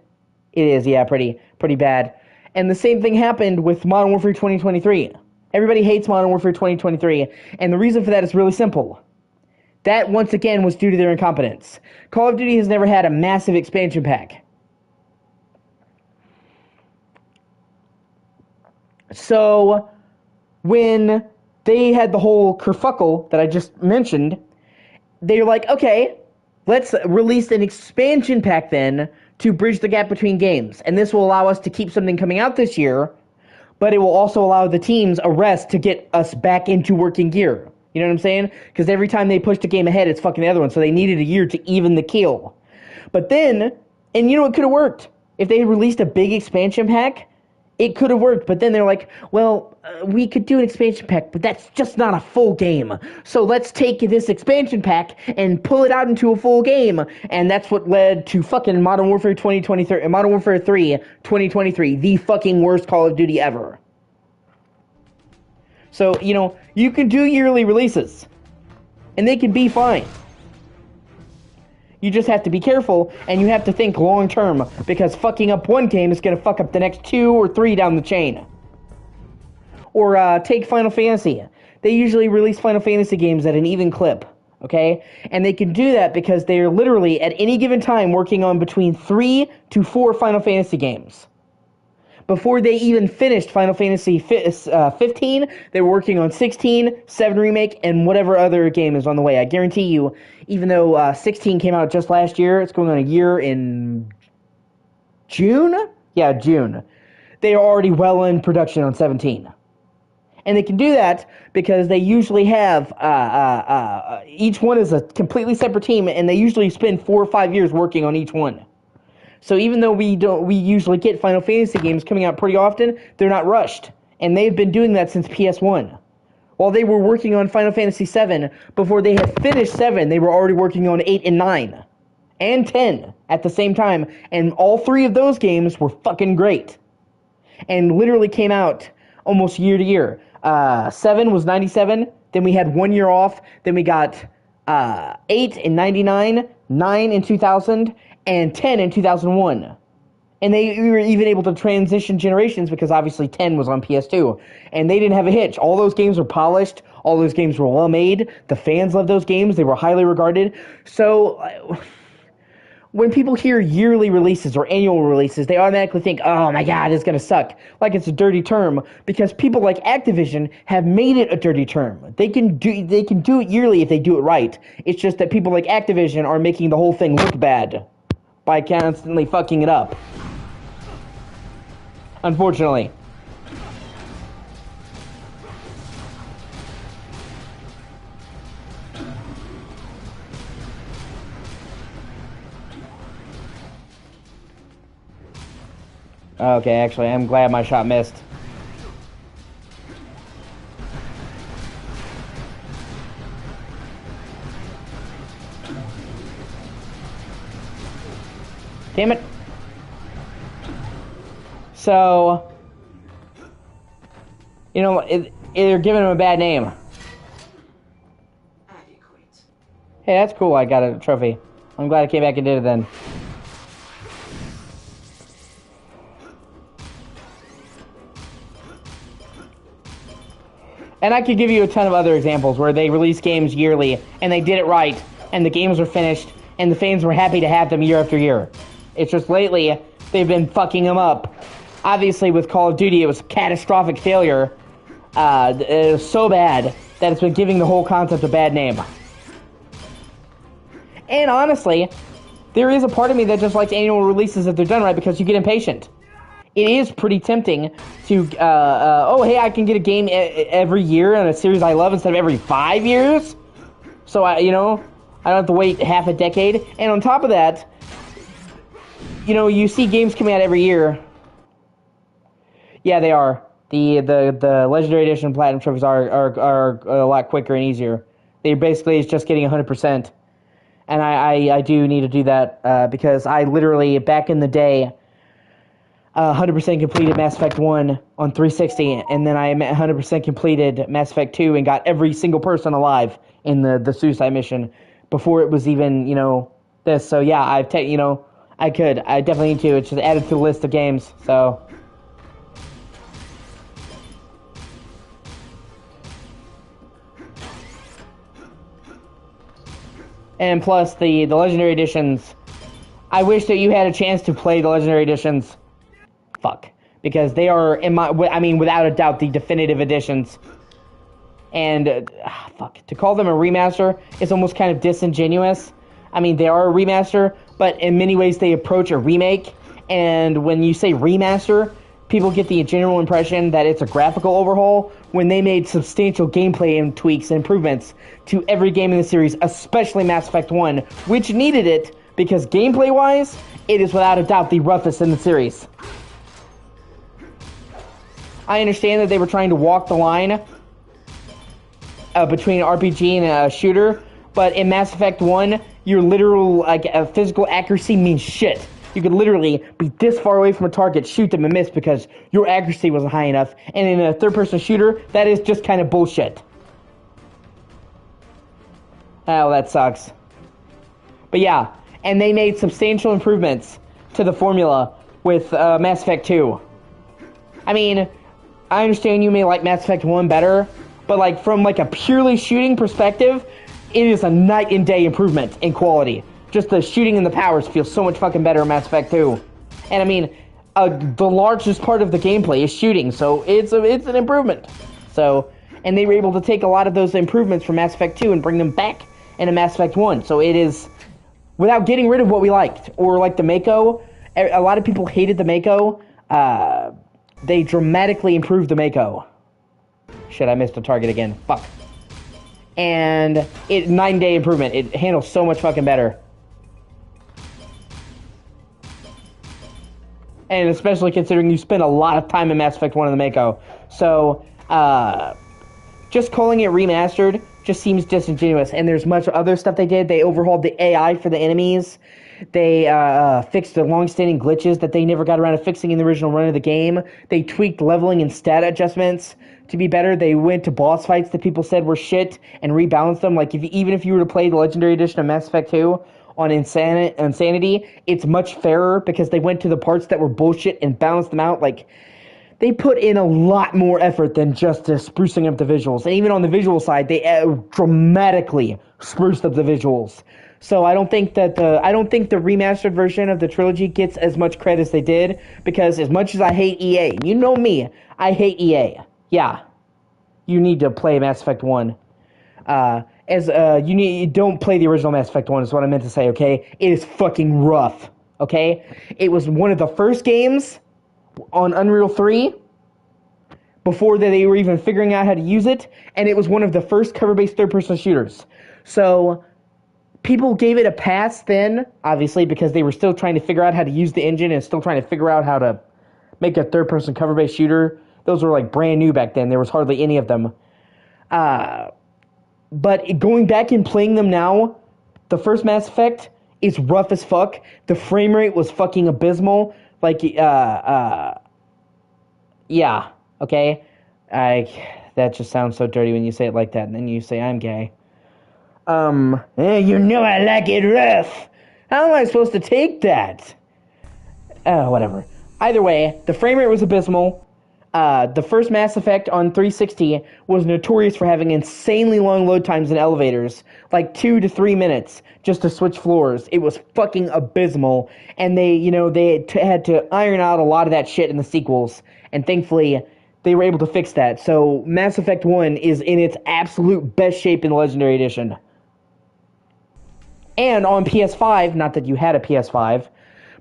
It is, yeah, pretty bad. And the same thing happened with Modern Warfare 2023. Everybody hates Modern Warfare 2023, and the reason for that is really simple. That, once again, was due to their incompetence. Call of Duty has never had a massive expansion pack. So, when they had the whole kerfuckle that I just mentioned, they're like, okay, let's release an expansion pack then to bridge the gap between games. And this will allow us to keep something coming out this year, but it will also allow the teams a rest to get us back into working gear. You know what I'm saying? Because every time they pushed a game ahead, it's fucking the other one. So they needed a year to even the keel. But then, and you know, it could have worked. If they had released a big expansion pack, it could have worked. But then they're like, well, we could do an expansion pack, but that's just not a full game. So let's take this expansion pack and pull it out into a full game. And that's what led to fucking Modern Warfare 2023, Modern Warfare 3 2023, the fucking worst Call of Duty ever. So, you know, you can do yearly releases, and they can be fine. You just have to be careful, and you have to think long term, because fucking up one game is going to fuck up the next 2 or 3 down the chain. Or take Final Fantasy. They usually release Final Fantasy games at an even clip, okay? And they can do that because they are literally, at any given time, working on between 3 to 4 Final Fantasy games. Before they even finished Final Fantasy 15, they were working on 16, 7 Remake, and whatever other game is on the way. I guarantee you, even though 16 came out just last year, it's going on a year in June? Yeah, June. They are already well in production on 17. And they can do that because they usually have, each one is a completely separate team, and they usually spend 4 or 5 years working on each one. So even though we usually get Final Fantasy games coming out pretty often, they're not rushed. And they've been doing that since PS1. While they were working on Final Fantasy 7, before they had finished 7, they were already working on 8 and 9. And 10 at the same time. And all 3 of those games were fucking great. And literally came out almost year to year. 7 was 97, then we had 1 year off, then we got 8 in 99, 9 in 2000, and 10 in 2001. And we were even able to transition generations because obviously 10 was on PS2. And they didn't have a hitch. All those games were polished. All those games were well made. The fans loved those games. They were highly regarded. So when people hear yearly releases or annual releases, they automatically think, oh my god, it's going to suck. Like it's a dirty term. Because people like Activision have made it a dirty term. They can do it yearly if they do it right. It's just that people like Activision are making the whole thing look bad by constantly fucking it up. Unfortunately. Okay, actually, I'm glad my shot missed. Damn it. So, you know, they're giving him a bad name. Hey, that's cool. I got a trophy. I'm glad I came back and did it then. And I could give you a ton of other examples where they release games yearly, and they did it right, and the games were finished, and the fans were happy to have them year after year. It's just lately, they've been fucking them up. Obviously, with Call of Duty, it was a catastrophic failure. It was so bad that it's been giving the whole concept a bad name. And honestly, there is a part of me that just likes annual releases if they're done right because you get impatient. It is pretty tempting to, oh, hey, I can get a game every year in a series I love instead of every 5 years. So, I don't have to wait half a decade. And on top of that, you see games coming out every year. Yeah, they are. The Legendary Edition and Platinum trophies are a lot quicker and easier. They basically is just getting 100%. And I do need to do that because I literally, back in the day, 100% completed Mass Effect 1 on 360, and then I 100% completed Mass Effect 2 and got every single person alive in the suicide mission before it was even, this. So yeah, I definitely need to. It's just added to the list of games, so. And plus, the Legendary Editions, I wish that you had a chance to play the Legendary Editions. Fuck. Because they are, without a doubt, the definitive editions. And, fuck. To call them a remaster is almost kind of disingenuous. I mean, they are a remaster, but in many ways they approach a remake. And when you say remaster, people get the general impression that it's a graphical overhaul when they made substantial gameplay and tweaks and improvements to every game in the series, especially Mass Effect 1, which needed it because gameplay-wise, it is without a doubt the roughest in the series. I understand that they were trying to walk the line between an RPG and a shooter, but in Mass Effect 1, your literal physical accuracy means shit. You could literally be this far away from a target, shoot them and miss because your accuracy wasn't high enough. And in a third-person shooter, that is just kind of bullshit. Oh, that sucks. But yeah, and they made substantial improvements to the formula with Mass Effect 2. I mean, I understand you may like Mass Effect 1 better, but from a purely shooting perspective, it is a night and day improvement in quality. Just the shooting and the powers feel so much fucking better in Mass Effect 2. And I mean, the largest part of the gameplay is shooting, so it's an improvement. So, and they were able to take a lot of those improvements from Mass Effect 2 and bring them back into Mass Effect 1. So it is, without getting rid of what we liked, or like the Mako, a lot of people hated the Mako, they dramatically improved the Mako. Shit, I missed a target again. Fuck. And it, night and day improvement. It handles so much fucking better. And especially considering you spend a lot of time in Mass Effect 1 in the Mako. So, just calling it remastered just seems disingenuous. And there's much other stuff they did. They overhauled the AI for the enemies. They fixed the long-standing glitches that they never got around to fixing in the original run of the game. They tweaked leveling and stat adjustments to be better. They went to boss fights that people said were shit and rebalanced them. Like, even if you were to play the Legendary Edition of Mass Effect 2 on Insanity, it's much fairer because they went to the parts that were bullshit and balanced them out. Like, they put in a lot more effort than just sprucing up the visuals. And even on the visual side, they dramatically spruced up the visuals. So I don't think the remastered version of the trilogy gets as much credit as they did, because as much as I hate EA, you know me, I hate EA. Yeah, you need to play Mass Effect 1. You don't play the original Mass Effect 1 is what I meant to say, okay? It is fucking rough, okay? It was one of the first games on Unreal 3 before they were even figuring out how to use it, and it was one of the first cover-based third-person shooters. So people gave it a pass then, obviously, because they were still trying to figure out how to use the engine and still trying to figure out how to make a third-person cover-based shooter. Those were brand new back then. There was hardly any of them. But going back and playing them now, the first Mass Effect is rough as fuck. The frame rate was fucking abysmal. Yeah, okay? That just sounds so dirty when you say it like that, and then you say I'm gay. You know I like it rough. How am I supposed to take that? Whatever. Either way, the frame rate was abysmal. The first Mass Effect on 360 was notorious for having insanely long load times in elevators, 2 to 3 minutes just to switch floors. It was fucking abysmal, and they had to iron out a lot of that shit in the sequels, and thankfully they were able to fix that. So Mass Effect 1 is in its absolute best shape in the Legendary Edition. And on PS5, not that you had a PS5,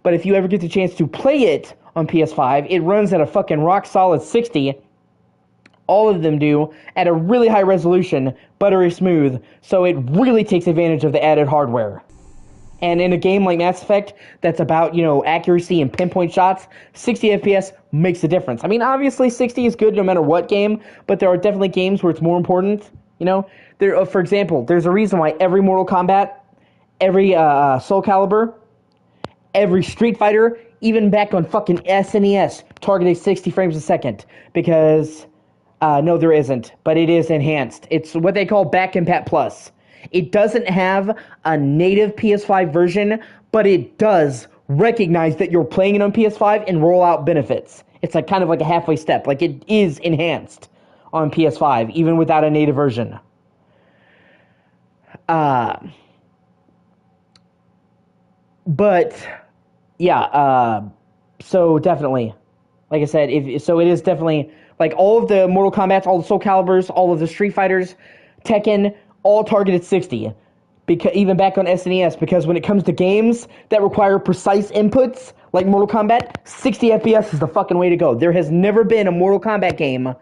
but if you ever get the chance to play it on PS5, it runs at a fucking rock-solid 60. All of them do, at a really high resolution, buttery smooth, so it really takes advantage of the added hardware. And in a game like Mass Effect, that's about, accuracy and pinpoint shots, 60 FPS makes a difference. I mean, obviously 60 is good no matter what game, but there are definitely games where it's more important, for example, there's a reason why every Mortal Kombat, every Soul Calibur, every Street Fighter, even back on fucking SNES, targeted 60 frames a second. Because, no there isn't, but it is enhanced. It's what they call Back Compat Plus. It doesn't have a native PS5 version, but it does recognize that you're playing it on PS5 and roll out benefits. It's kind of like a halfway step. It is enhanced on PS5, even without a native version. But yeah, so definitely, like I said, so it is definitely like all of the Mortal Kombat's, all the Soul Calibers, all of the Street Fighters, Tekken, all targeted 60. Because even back on SNES, because when it comes to games that require precise inputs, like Mortal Kombat, 60 FPS is the fucking way to go. There has never been a Mortal Kombat game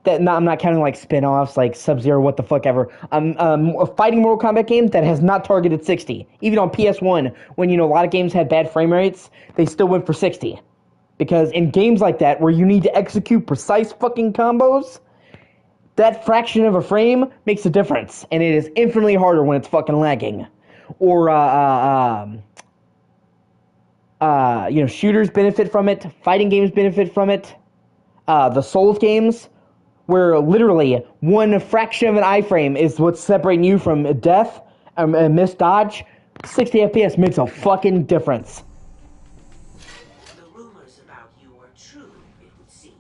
that, I'm not counting like spin-offs, like Sub-Zero, what the fuck ever, a fighting Mortal Kombat game that has not targeted 60. Even on PS1, when, a lot of games had bad frame rates, they still went for 60. Because in games like that, where you need to execute precise fucking combos, that fraction of a frame makes a difference, and it is infinitely harder when it's fucking lagging. Or, shooters benefit from it, fighting games benefit from it, the Souls games, where literally one fraction of an iframe is what's separating you from death, a missed dodge. 60 FPS makes a fucking difference. The rumors about you are true, it would seem.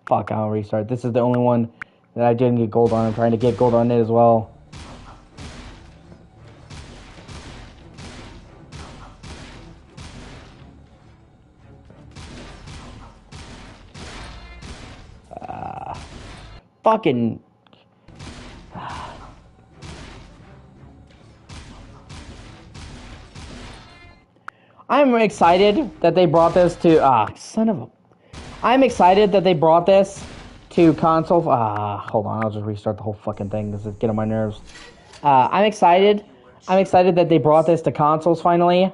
Fuck, I'll restart. This is the only one that I didn't get gold on. I'm trying to get gold on it as well. Fucking... I'm excited that they brought this to... son of a... I'm excited that they brought this to console... hold on, I'll just restart the whole fucking thing. This is getting on my nerves. I'm excited. I'm excited that they brought this to consoles finally.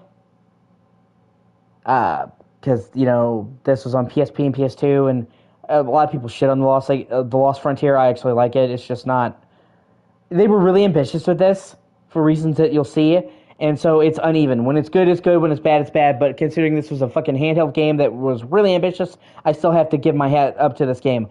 Because, this was on PSP and PS2, and a lot of people shit on the Lost Frontier. I actually like it. It's just not... They were really ambitious with this, for reasons that you'll see, and so it's uneven. When it's good, it's good. When it's bad, but considering this was a fucking handheld game that was really ambitious, I still have to give my hat up to this game.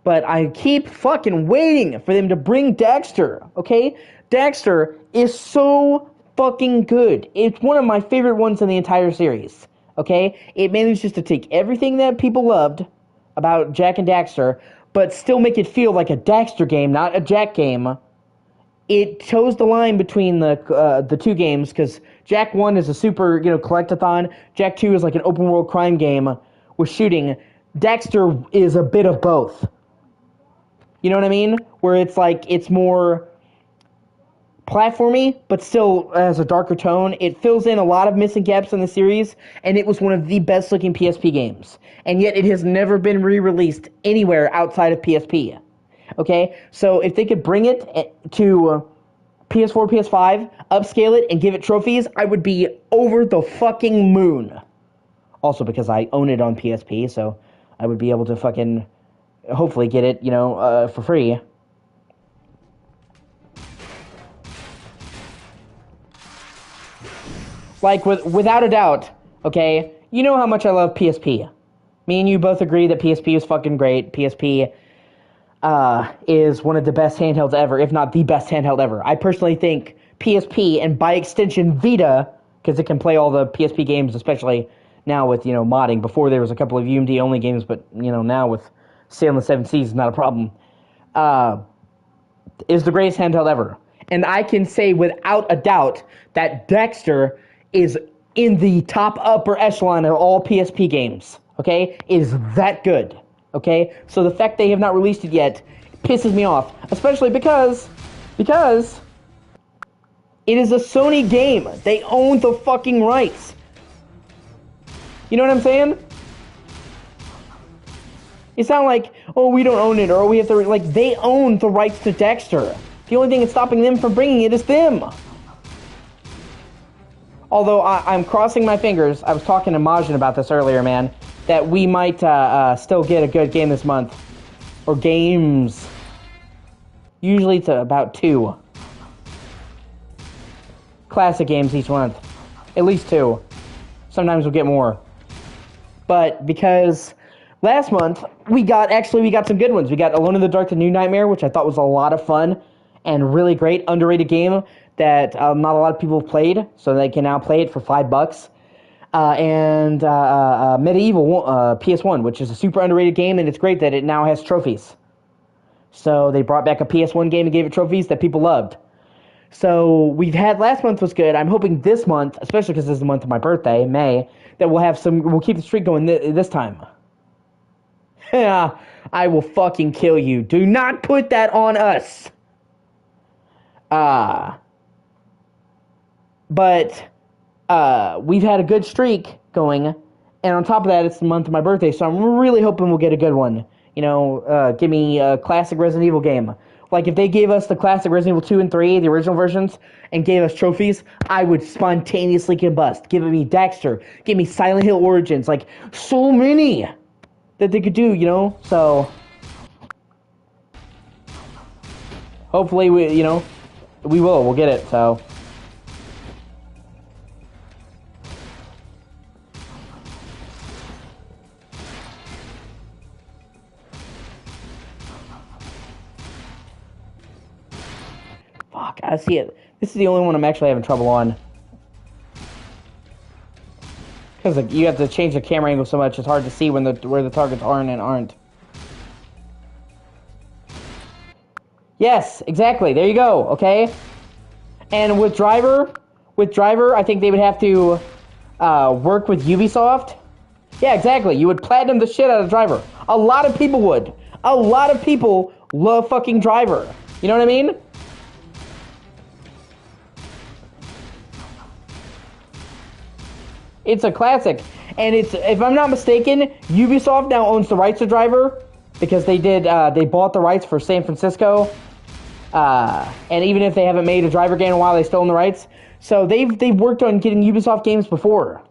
But I keep fucking waiting for them to bring Daxter, okay? Daxter is so fucking good. It's one of my favorite ones in the entire series, okay? It manages to take everything that people loved about Jak and Daxter, but still make it feel like a Daxter game, not a Jak game. It toes the line between the two games, because Jak 1 is a super, collectathon. Jak 2 is like an open world crime game with shooting. Daxter is a bit of both. You know what I mean? Where it's like, it's more platformy, but still has a darker tone. It fills in a lot of missing gaps in the series, and it was one of the best looking PSP games. And yet it has never been re-released anywhere outside of PSP. Okay, so if they could bring it to PS4, PS5, upscale it, and give it trophies, I would be over the fucking moon. Also because I own it on PSP, so I would be able to fucking hopefully get it, for free. Like, without a doubt, okay, you know how much I love PSP. Me and you both agree that PSP is fucking great. PSP is one of the best handhelds ever, if not the best handheld ever. I personally think PSP, and by extension Vita, because it can play all the PSP games, especially now with, modding. Before there was a couple of UMD only games, but, now with Sailing the Seven Seas is not a problem, is the greatest handheld ever. And I can say without a doubt that Daxter is in the top upper echelon of all PSP games, okay? It is that good. Okay, so the fact they have not released it yet pisses me off, especially because it is a Sony game. They own the fucking rights. You know what I'm saying? It's not like, oh, we don't own it, or we have to, like, they own the rights to Daxter. The only thing that's stopping them from bringing it is them. Although I'm crossing my fingers. I was talking to Majin about this earlier, man, that we might still get a good game this month. Or games. Usually it's about 2. Classic games each month. At least 2. Sometimes we'll get more. But because last month we got some good ones. We got Alone in the Dark: The New Nightmare, which I thought was a lot of fun. and really great underrated game that not a lot of people have played, so they can now play it for $5. And Medieval PS1, which is a super underrated game, and it's great that it now has trophies. So they brought back a PS1 game and gave it trophies that people loved. So we've had last month was good. I'm hoping this month, especially because this is the month of my birthday, May, that we'll keep the streak going this time. Yeah, I will fucking kill you. Do not put that on us. But we've had a good streak going, and on top of that, it's the month of my birthday, so I'm really hoping we'll get a good one. You know, give me a classic Resident Evil game. Like, if they gave us the classic Resident Evil 2 and 3, the original versions, and gave us trophies, I would spontaneously combust. Give me Daxter. Give me Silent Hill Origins. Like, so many that they could do, you know? So, hopefully, we'll get it, so. Fuck, I see it. This is the only one I'm actually having trouble on. Because you have to change the camera angle so much, it's hard to see where the targets are and aren't. Yes, exactly. There you go, okay? And with Driver, I think they would have to work with Ubisoft. Yeah, exactly. You would platinum the shit out of Driver. A lot of people would. A lot of people love fucking Driver. You know what I mean? It's a classic, and if I'm not mistaken, Ubisoft now owns the rights to Driver because they bought the rights for San Francisco, and even if they haven't made a Driver game in a while, they still own the rights. So they've worked on getting Ubisoft games before.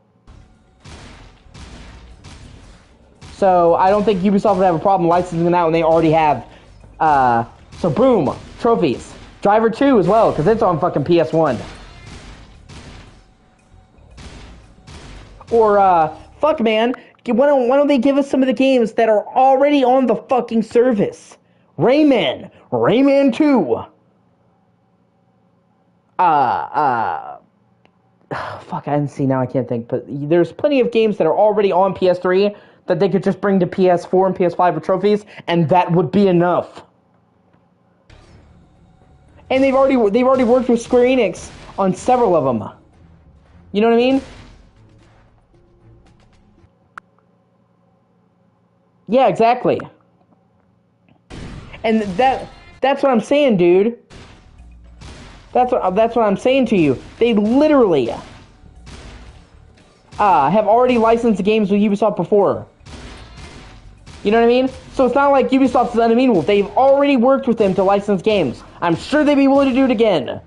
So I don't think Ubisoft would have a problem licensing them out when they already have. So boom, trophies, Driver 2 as well because it's on fucking PS1. Or, fuck, man, why don't they give us some of the games that are already on the fucking service? Rayman 2. Fuck, I didn't see, now I can't think, but there's plenty of games that are already on PS3 that they could just bring to PS4 and PS5 with trophies, and that would be enough. And they've already worked with Square Enix on several of them. You know what I mean? Yeah, exactly. And that's what I'm saying, dude. That's what I'm saying to you. They literally have already licensed the games with Ubisoft before. You know what I mean? So it's not like Ubisoft is unamenable. They've already worked with them to license games. I'm sure they'd be willing to do it again.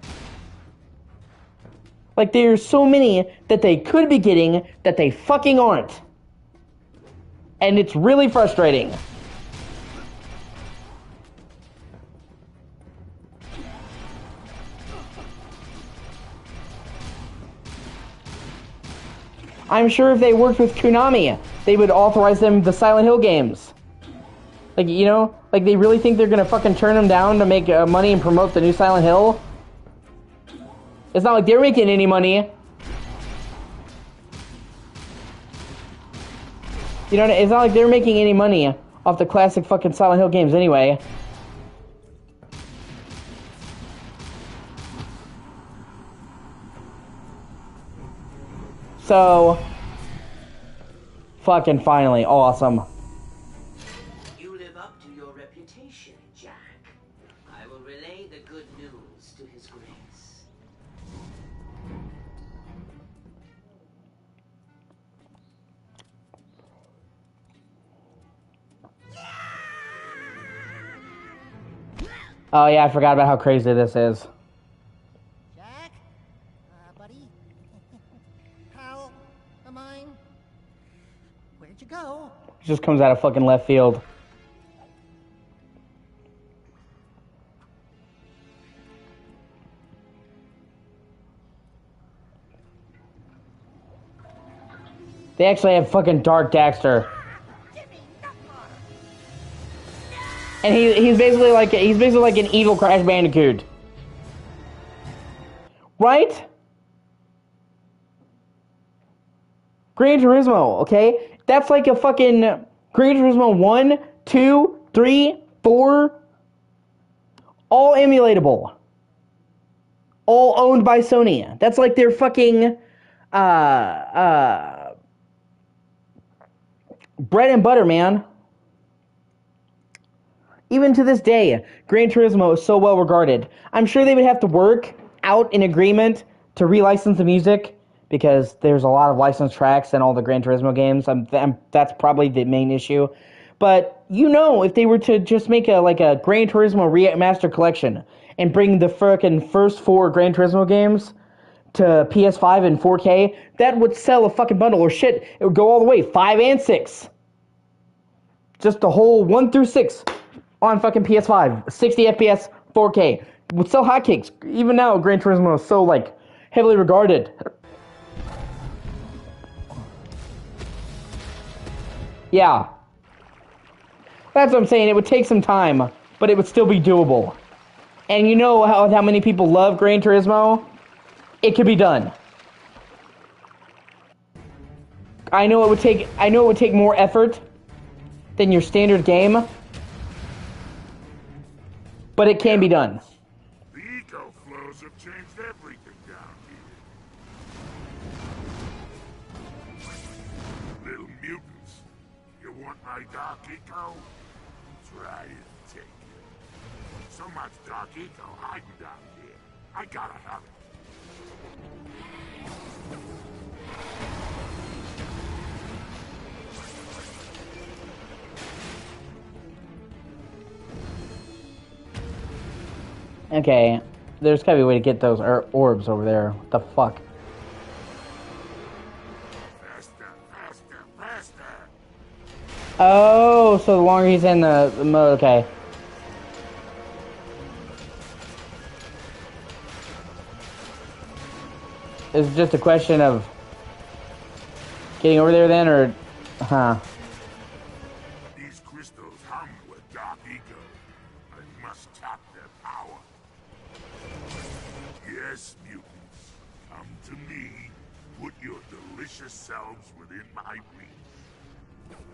Like, there's so many that they could be getting that they fucking aren't. And it's really frustrating. I'm sure if they worked with Konami, they would authorize them the Silent Hill games. Like, you know, like they really think they're gonna fucking turn them down to make money and promote the new Silent Hill? It's not like they're making any money. You know, it's not like they're making any money off the classic fucking Silent Hill games anyway. So, fucking finally, awesome. You live up to your reputation, Jack. I will relay the good news to His Grace. Oh yeah, I forgot about how crazy this is. Jack? Buddy? Pal of mine? Where'd you go? It just comes out of fucking left field. They actually have fucking Dark Daxter. And he's basically like an evil Crash Bandicoot. Right? Gran Turismo, okay? That's like a fucking Gran Turismo 1, 2, 3, 4, all emulatable. All owned by Sony. That's like their fucking bread and butter, man. Even to this day, Gran Turismo is so well regarded. I'm sure they would have to work out an agreement to relicense the music because there's a lot of licensed tracks in all the Gran Turismo games. That's probably the main issue. But if they were to just make a Gran Turismo remaster collection and bring the frickin' first 4 Gran Turismo games to PS5 and 4K, that would sell a fucking bundle. Or shit, it would go all the way 5 and 6. Just the whole 1 through 6 on fucking PS5, 60 FPS, 4K. Would sell hotcakes. Even now, Gran Turismo is so heavily regarded. Yeah. That's what I'm saying. It would take some time, but it would still be doable. And you know how many people love Gran Turismo? It could be done. I know it would take more effort than your standard game, but it can be done. The eco flows have changed everything down here. Little mutants, you want my dark eco? Try and take it. So much dark eco hiding down here. I gotta have it. Okay, there's gotta be a way to get those orbs over there. What the fuck? Faster, faster, faster! Oh, so the longer he's in the mode, okay. Is it just a question of getting over there then, or... Huh. These crystals hum with dark eco. I must tap their power. Yes, mutants. Come to me. Put your delicious selves within my reach.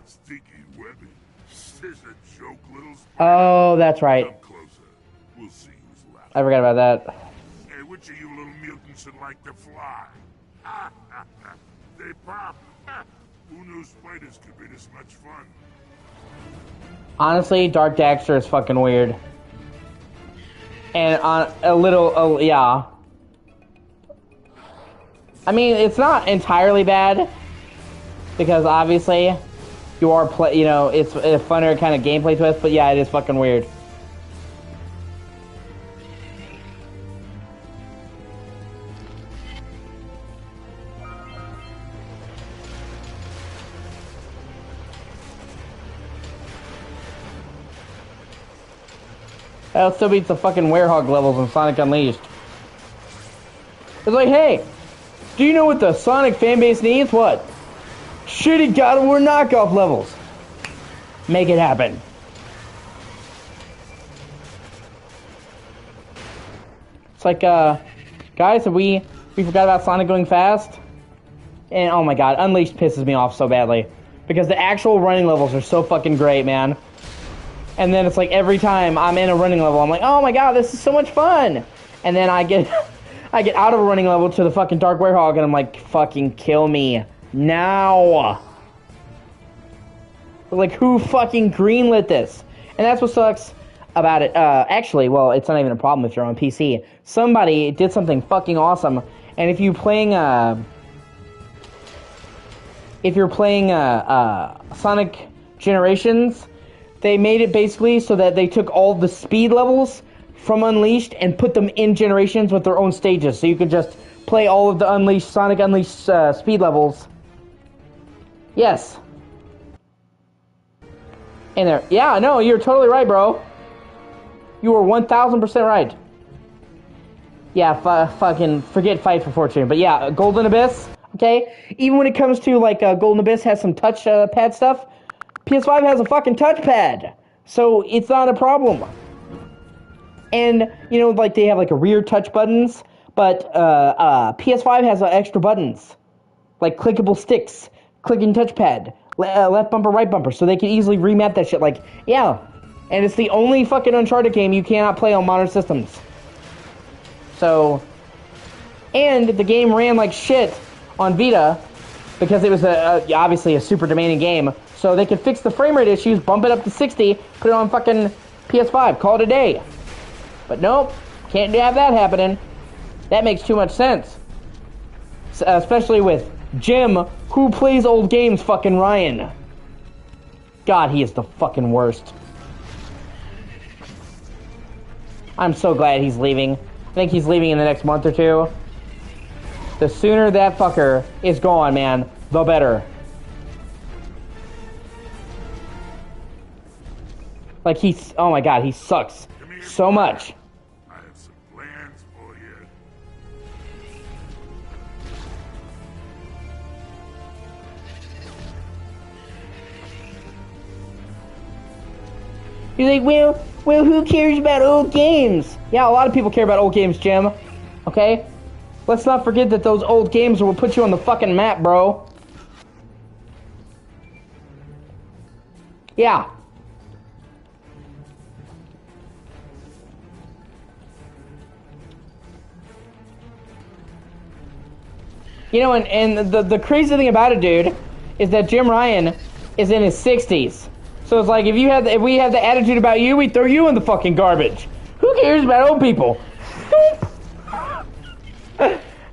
Sticky webbing. Is this a joke, little spring? Oh, that's right. Come closer. We'll see who's left. I forgot about that. Hey, which of you little mutants would like to fly? They pop. Who knew spiders could be this much fun? Honestly, Dark Daxter is fucking weird. And on a little, yeah. I mean, it's not entirely bad because obviously you are it's a funner kind of gameplay twist, but yeah, it is fucking weird. That still beats the fucking Werehog levels in Sonic Unleashed. It's like, hey, do you know what the Sonic fanbase needs? What? Shitty God of War knockoff levels. Make it happen. It's like, guys, we forgot about Sonic going fast? And oh my god, Unleashed pisses me off so badly. Because the actual running levels are so fucking great, man. And then it's like every time I'm in a running level, I'm like, oh my god, this is so much fun. And then I get out of a running level to the fucking Dark Werehog, and I'm like, fucking kill me now. Like, who fucking greenlit this? And that's what sucks about it. Actually, well, it's not even a problem if you're on PC. Somebody did something fucking awesome, and if you're playing Sonic Generations, they made it basically so that they took all the speed levels from Unleashed and put them in Generations with their own stages. So you could just play all of the Sonic Unleashed speed levels. Yes. In there. Yeah, no, you're totally right, bro. You were 1000% right. Yeah, fucking forget Fight for Fortune. But yeah, Golden Abyss, okay? Even when it comes to, Golden Abyss has some touch pad stuff, PS5 has a fucking touchpad, so it's not a problem. And, they have, rear touch buttons, But PS5 has extra buttons, like clickable sticks, clicking touchpad, left bumper, right bumper, so they can easily remap that shit. Like, yeah. And it's the only fucking Uncharted game you cannot play on modern systems. So, and the game ran like shit on Vita because it was obviously a super demanding game. So they could fix the frame rate issues, bump it up to 60, put it on fucking PS5, call it a day. But nope, can't have that happening. That makes too much sense. Especially with Jim, who plays old games, fucking Ryan. God, he is the fucking worst. I'm so glad he's leaving. I think he's leaving in the next month or two. The sooner that fucker is gone, man, the better. Like, oh my god, he sucks so much. I have some plans for you. You're like, well, who cares about old games? Yeah, a lot of people care about old games, Jim. Okay? Let's not forget that those old games will put you on the fucking map, bro. Yeah. You know, and the crazy thing about it, dude, is that Jim Ryan is in his 60s. So it's like, if we had the attitude about you, we'd throw you in the fucking garbage. Who cares about old people?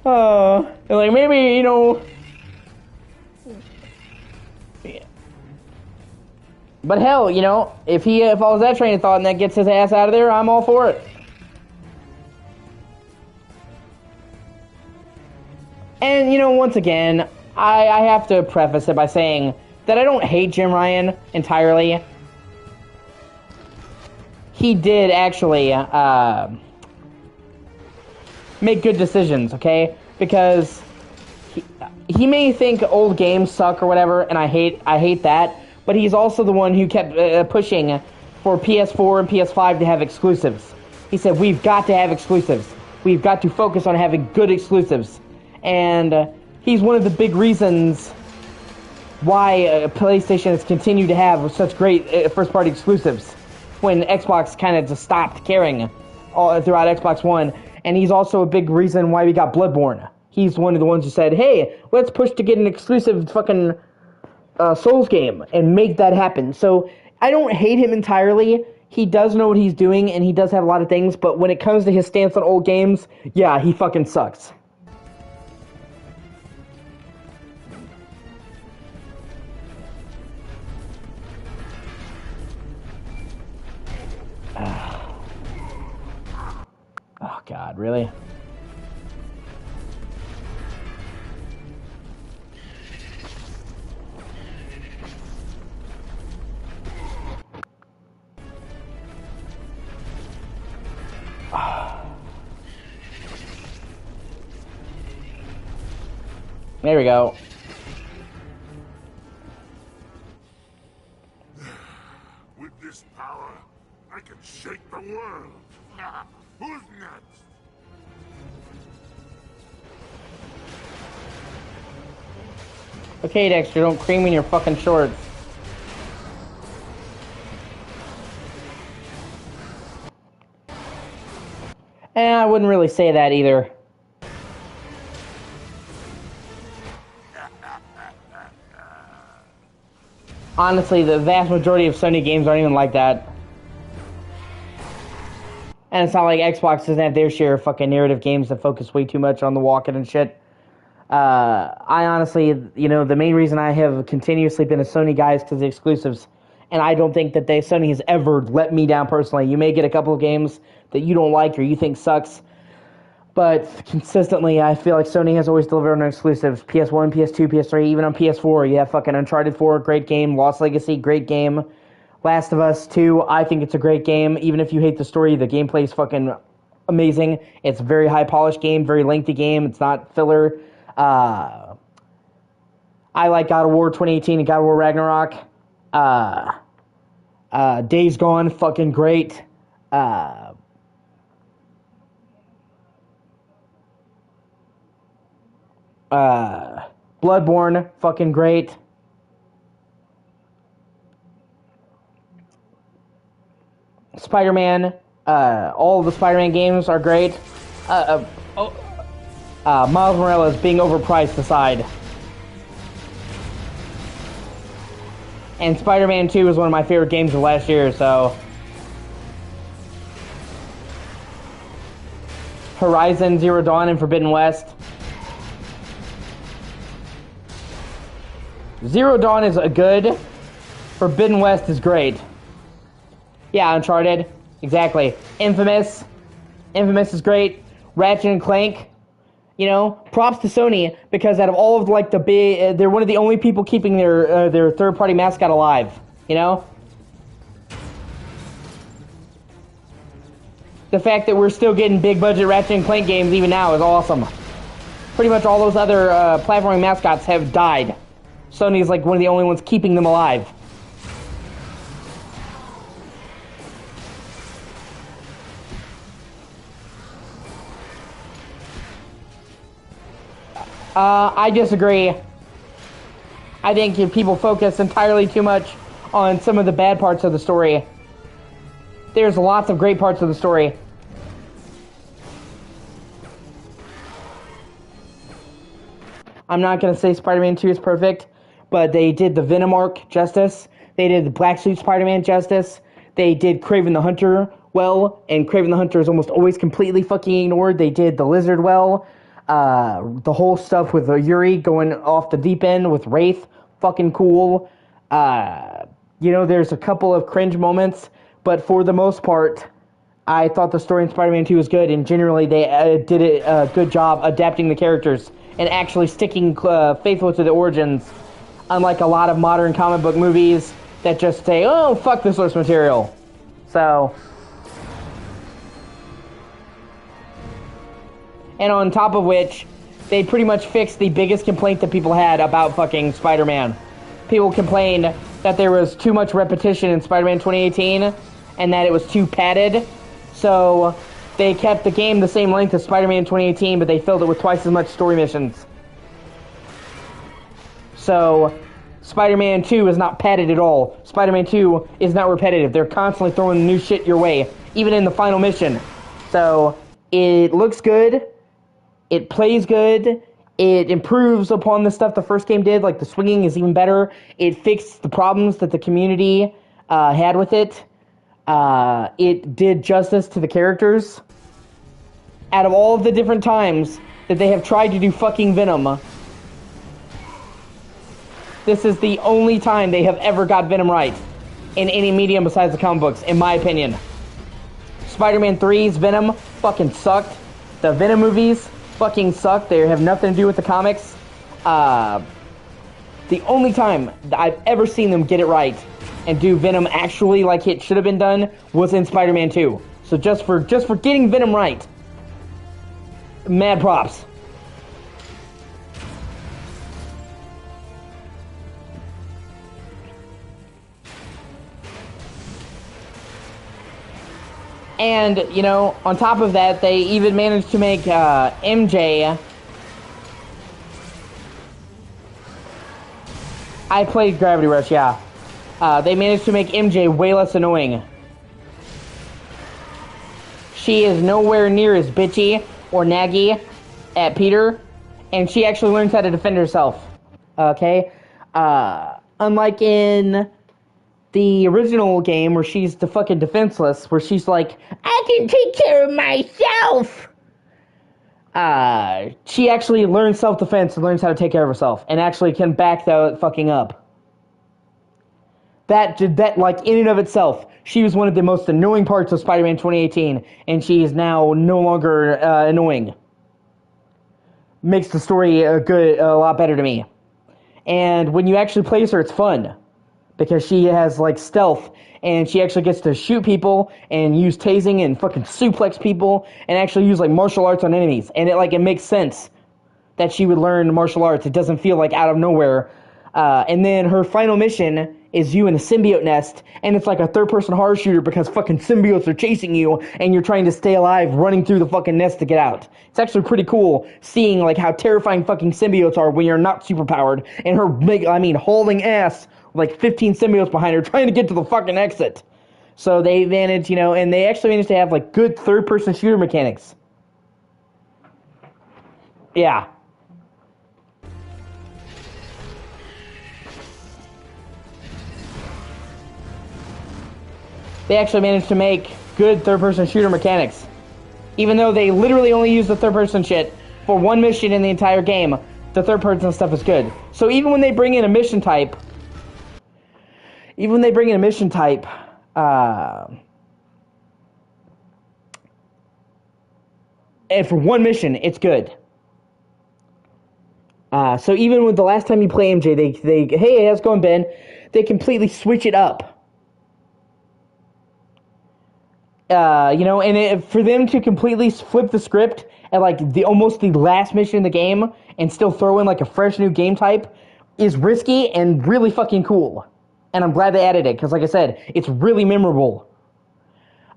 Like, maybe, you know... Yeah. But hell, you know, if he follows that train of thought and that gets his ass out of there, I'm all for it. And, you know, once again, I have to preface it by saying that I don't hate Jim Ryan entirely. He did actually make good decisions, okay? Because he may think old games suck or whatever, and I hate that, but he's also the one who kept pushing for PS4 and PS5 to have exclusives. He said, we've got to have exclusives. We've got to focus on having good exclusives. And he's one of the big reasons why PlayStation has continued to have such great first-party exclusives when Xbox kind of just stopped caring all throughout Xbox One. And he's also a big reason why we got Bloodborne. He's one of the ones who said, hey, let's push to get an exclusive fucking Souls game and make that happen. So I don't hate him entirely. He does know what he's doing, and he does have a lot of things, but when it comes to his stance on old games, yeah, he fucking sucks. Oh, God, really? There we go. With this power, I can shake the world. Who's next? Okay, Dexter, don't cream in your fucking shorts. I wouldn't really say that either. Honestly, the vast majority of Sony games aren't even like that. And it's not like Xbox doesn't have their share of fucking narrative games that focus way too much on the walking and shit. I honestly, you know, the main reason I have continuously been a Sony guy is because of the exclusives. And I don't think that Sony has ever let me down personally. You may get a couple of games that you don't like or you think sucks. But consistently, I feel like Sony has always delivered on exclusives. PS1, PS2, PS3, even on PS4. You have fucking Uncharted 4, great game. Lost Legacy, great game. Last of Us 2, I think it's a great game. Even if you hate the story, the gameplay is fucking amazing. It's a very high-polished game, very lengthy game. It's not filler. I like God of War 2018 and God of War Ragnarok. Days Gone, fucking great. Bloodborne, fucking great. Spider-Man, all of the Spider-Man games are great. Miles Morales being overpriced aside. And Spider-Man 2 is one of my favorite games of last year, so... Horizon Zero Dawn and Forbidden West. Zero Dawn is good. Forbidden West is great. Yeah, Uncharted. Exactly. Infamous. Infamous is great. Ratchet and Clank. You know, props to Sony, because out of all of like the big, they're one of the only people keeping their third-party mascot alive. You know, the fact that we're still getting big-budget Ratchet and Clank games even now is awesome. Pretty much all those other platforming mascots have died. Sony's like one of the only ones keeping them alive. I disagree. I think if people focus entirely too much on some of the bad parts of the story, there's lots of great parts of the story. I'm not going to say Spider-Man 2 is perfect, but they did the Venom arc justice. They did the Black Suit Spider-Man justice. They did Kraven the Hunter well, and Kraven the Hunter is almost always completely fucking ignored. They did the Lizard well. The whole stuff with Yuri going off the deep end with Wraith, fucking cool. You know, there's a couple of cringe moments, but for the most part, I thought the story in Spider-Man 2 was good, and generally they did a good job adapting the characters and actually sticking faithful to the origins, unlike a lot of modern comic book movies that just say, oh, fuck the source material. So... And on top of which, they pretty much fixed the biggest complaint that people had about fucking Spider-Man. People complained that there was too much repetition in Spider-Man 2018, and that it was too padded. So, they kept the game the same length as Spider-Man 2018, but they filled it with twice as much story missions. So, Spider-Man 2 is not padded at all. Spider-Man 2 is not repetitive. They're constantly throwing new shit your way, even in the final mission. So, it looks good. It plays good. It improves upon the stuff the first game did. Like, the swinging is even better. It fixed the problems that the community had with it. It did justice to the characters. Out of all of the different times that they have tried to do fucking Venom, this is the only time they have ever got Venom right in any medium besides the comic books, in my opinion. Spider-Man 3's Venom fucking sucked. The Venom movies fucking suck. They have nothing to do with the comics. The only time that I've ever seen them get it right and do Venom actually like it should have been done was in Spider-Man 2. So just for getting Venom right, mad props. And, you know, on top of that, they even managed to make MJ... I played Gravity Rush, yeah. They managed to make MJ way less annoying. She is nowhere near as bitchy or naggy at Peter, and she actually learns how to defend herself. Okay? Unlike in the original game where she's the fucking defenseless, where she's like, I can take care of myself! She actually learns self-defense and learns how to take care of herself, and actually can back that fucking up. That, like, in and of itself, she was one of the most annoying parts of Spider-Man 2018, and she is now no longer annoying. Makes the story a lot better to me. And when you actually play as her, it's fun. Because she has, like, stealth, and she actually gets to shoot people, and use tasing, and fucking suplex people, and actually use, like, martial arts on enemies. And it makes sense that she would learn martial arts. It doesn't feel like out of nowhere. And then her final mission is you in a symbiote nest, and it's like a third-person horror shooter because fucking symbiotes are chasing you, and you're trying to stay alive, running through the fucking nest to get out. It's actually pretty cool seeing like how terrifying fucking symbiotes are when you're not superpowered, and her hauling ass with like 15 symbiotes behind her trying to get to the fucking exit. So they managed, and they actually managed to have like good third-person shooter mechanics. Yeah. They actually managed to make good third-person shooter mechanics. Even though they literally only use the third-person shit for one mission in the entire game, the third-person stuff is good. So even when they bring in a mission type, and for one mission, it's good. So even with the last time you play MJ, they hey, how's it going, Ben? They completely switch it up. For them to completely flip the script at like almost the last mission in the game and still throw in like a fresh new game type is risky and really fucking cool. And I'm glad they added it because, like I said, it's really memorable.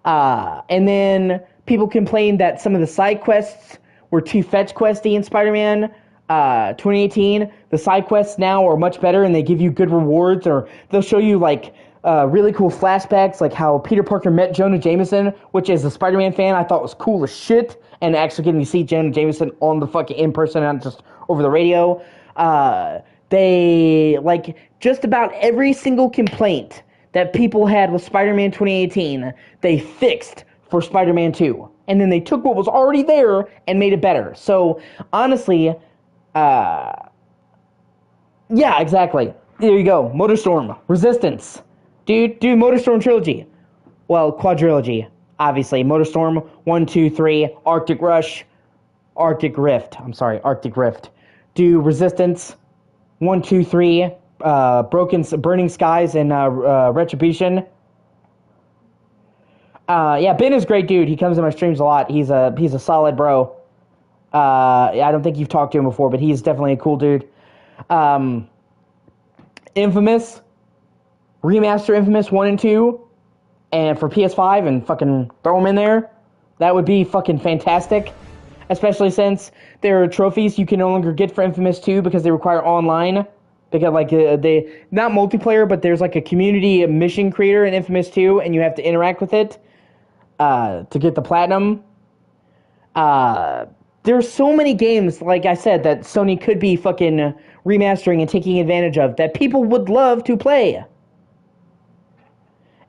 And then people complained that some of the side quests were too fetch questy in Spider-Man 2018. The side quests now are much better and they give you good rewards, or they'll show you like really cool flashbacks, like how Peter Parker met Jonah Jameson, which as a Spider-Man fan I thought was cool as shit, and actually getting to see Jonah Jameson on the fucking in person, not just over the radio. They, like, just about every single complaint that people had with Spider-Man 2018, they fixed for Spider-Man 2. And then they took what was already there and made it better. So, honestly, yeah, exactly. There you go. MotorStorm. Resistance. Dude, do MotorStorm Trilogy. Well, quadrilogy, obviously. MotorStorm 1, 2, 3, Arctic Rush, Arctic Rift. Do Resistance 1, 2, 3, Burning Skies, and Retribution. Yeah, Ben is a great dude. He comes to my streams a lot. He's a solid bro. I don't think you've talked to him before, but he's definitely a cool dude. Infamous. Remaster Infamous 1 and 2, and for PS5, and fucking throw them in there. That would be fucking fantastic. Especially since there are trophies you can no longer get for Infamous 2 because they require online. Because, like, they, not multiplayer, but there's, like, a community mission creator in Infamous 2, and you have to interact with it to get the platinum. There's so many games, like I said, that Sony could be fucking remastering and taking advantage of that people would love to play.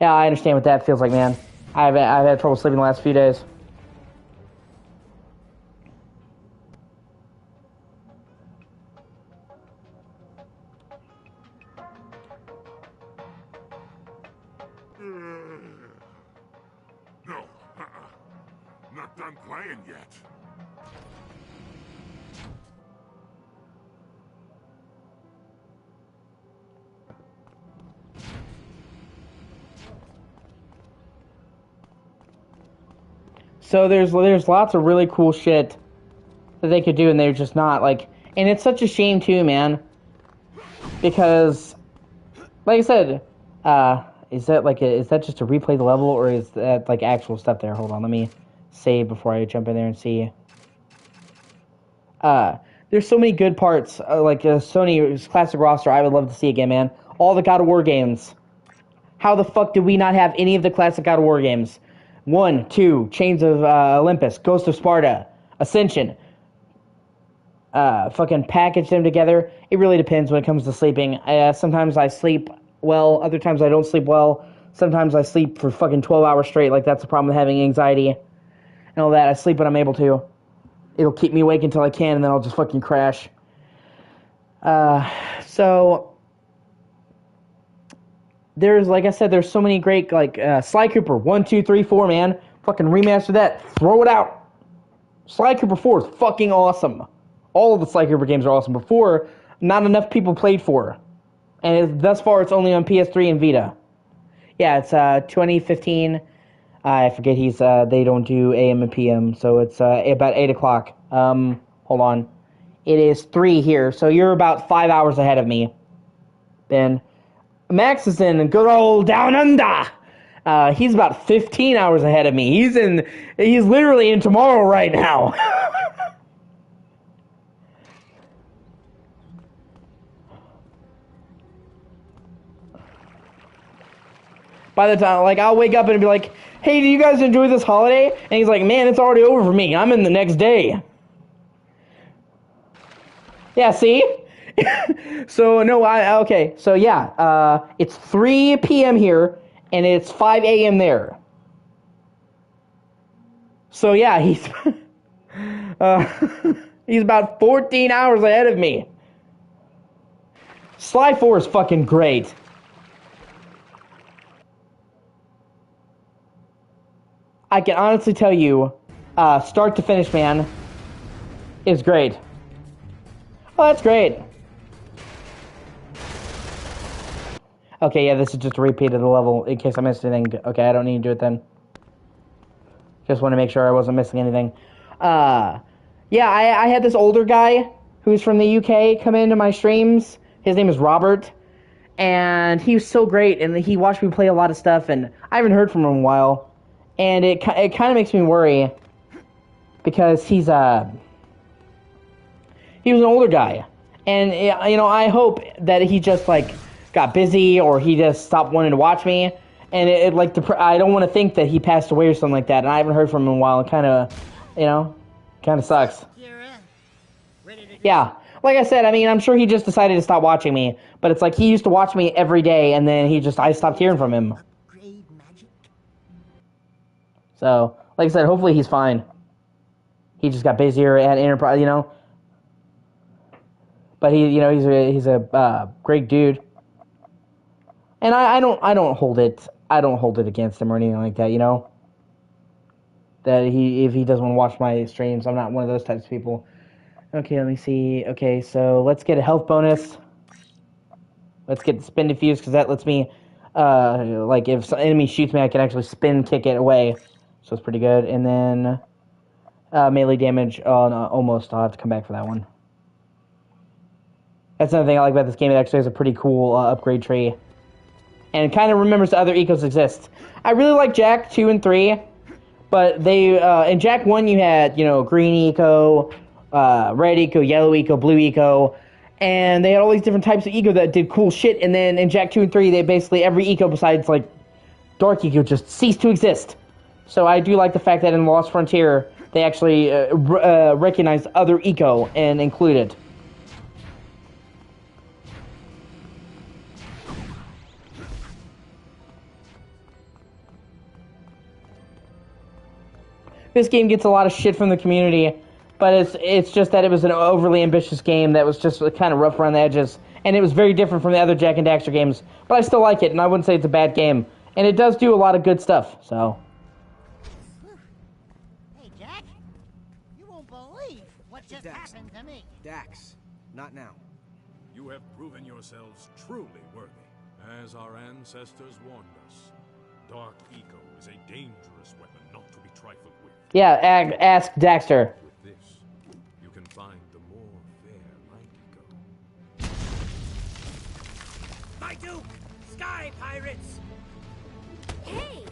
Yeah, I understand what that feels like, man. I've had trouble sleeping the last few days. No, not done playing yet. So there's lots of really cool shit that they could do, and they're just not, like, and it's such a shame too, man, because, like I said, is that just to replay the level, or is that like actual stuff there? Hold on, let me save before I jump in there and see. There's so many good parts, like Sony's classic roster. I would love to see again, man. All the God of War games. How the fuck did we not have any of the classic God of War games? 1, 2, Chains of Olympus, Ghost of Sparta, Ascension. Fucking package them together. It really depends when it comes to sleeping. Sometimes I sleep well, other times I don't sleep well. Sometimes I sleep for fucking 12 hours straight, like that's the problem with having anxiety and all that. I sleep when I'm able to. It'll keep me awake until I can, and then I'll just fucking crash. So there's, like I said, there's so many great, like, Sly Cooper 1, 2, 3, 4, man. Fucking remaster that. Throw it out. Sly Cooper 4 is fucking awesome. All of the Sly Cooper games are awesome. Before, not enough people played for. And thus far, it's only on PS3 and Vita. Yeah, it's 2015. I forget they don't do AM and PM, so it's about 8 o'clock. Hold on. It is 3 here, so you're about 5 hours ahead of me, Ben. Max is in good old Down Under. He's about 15 hours ahead of me. He's literally in tomorrow right now. By the time, like, I'll wake up and be like, hey, do you guys enjoy this holiday? And he's like, man, it's already over for me. I'm in the next day. Yeah, see? So, no, okay. So, yeah, it's 3 p.m. here, and it's 5 a.m. there. So, yeah, he's... he's about 14 hours ahead of me. Sly 4 is fucking great. I can honestly tell you, start to finish, man, is great. Oh, that's great. Okay, yeah, this is just a repeat of the level in case I missed anything. Okay, I don't need to do it then. Just want to make sure I wasn't missing anything. Yeah, I had this older guy who's from the UK come into my streams. His name is Robert. And he was so great, and he watched me play a lot of stuff, and I haven't heard from him in a while. And it kind of makes me worry, because he was an older guy. And, you know, I hope that he just, like, got busy, or he just stopped wanting to watch me. And I don't want to think that he passed away or something like that, and I haven't heard from him in a while. It kind of, you know, kind of sucks. Yeah. Like I said, I mean, I'm sure he just decided to stop watching me, but it's like he used to watch me every day, and then I stopped hearing from him. So, like I said, hopefully he's fine. He just got busier at Enterprise, you know. But he's a great dude, and I don't hold it against him or anything like that, you know. That if he doesn't want to watch my streams, I'm not one of those types of people. Okay, let me see. Okay, so let's get a health bonus. Let's get the spin diffuse, because that lets me, like, if an enemy shoots me, I can actually spin kick it away. So it's pretty good. And then melee damage. Oh, no, almost. I'll have to come back for that one. That's another thing I like about this game. It actually has a pretty cool upgrade tree. And it kind of remembers the other ecos exist. I really like Jack 2 and 3. But in Jack 1 you had, green eco, red eco, yellow eco, blue eco, and they had all these different types of eco that did cool shit. And then in Jack 2 and 3, they basically, every eco besides, like, dark eco just ceased to exist. So I do like the fact that in Lost Frontier, they actually recognized other eco and included. This game gets a lot of shit from the community, but it's just that it was an overly ambitious game that was just kind of rough around the edges, and it was very different from the other Jak and Daxter games, but I still like it, and I wouldn't say it's a bad game. And it does do a lot of good stuff, so... Hey, Jack, you won't believe what just happened to me. Dax, not now. You have proven yourselves truly worthy. As our ancestors warned us, Dark Eco is a dangerous weapon not to be trifled with. Yeah, ask Daxter. With this, you can find the more fair light Eco. My Duke! Sky Pirates! Hey!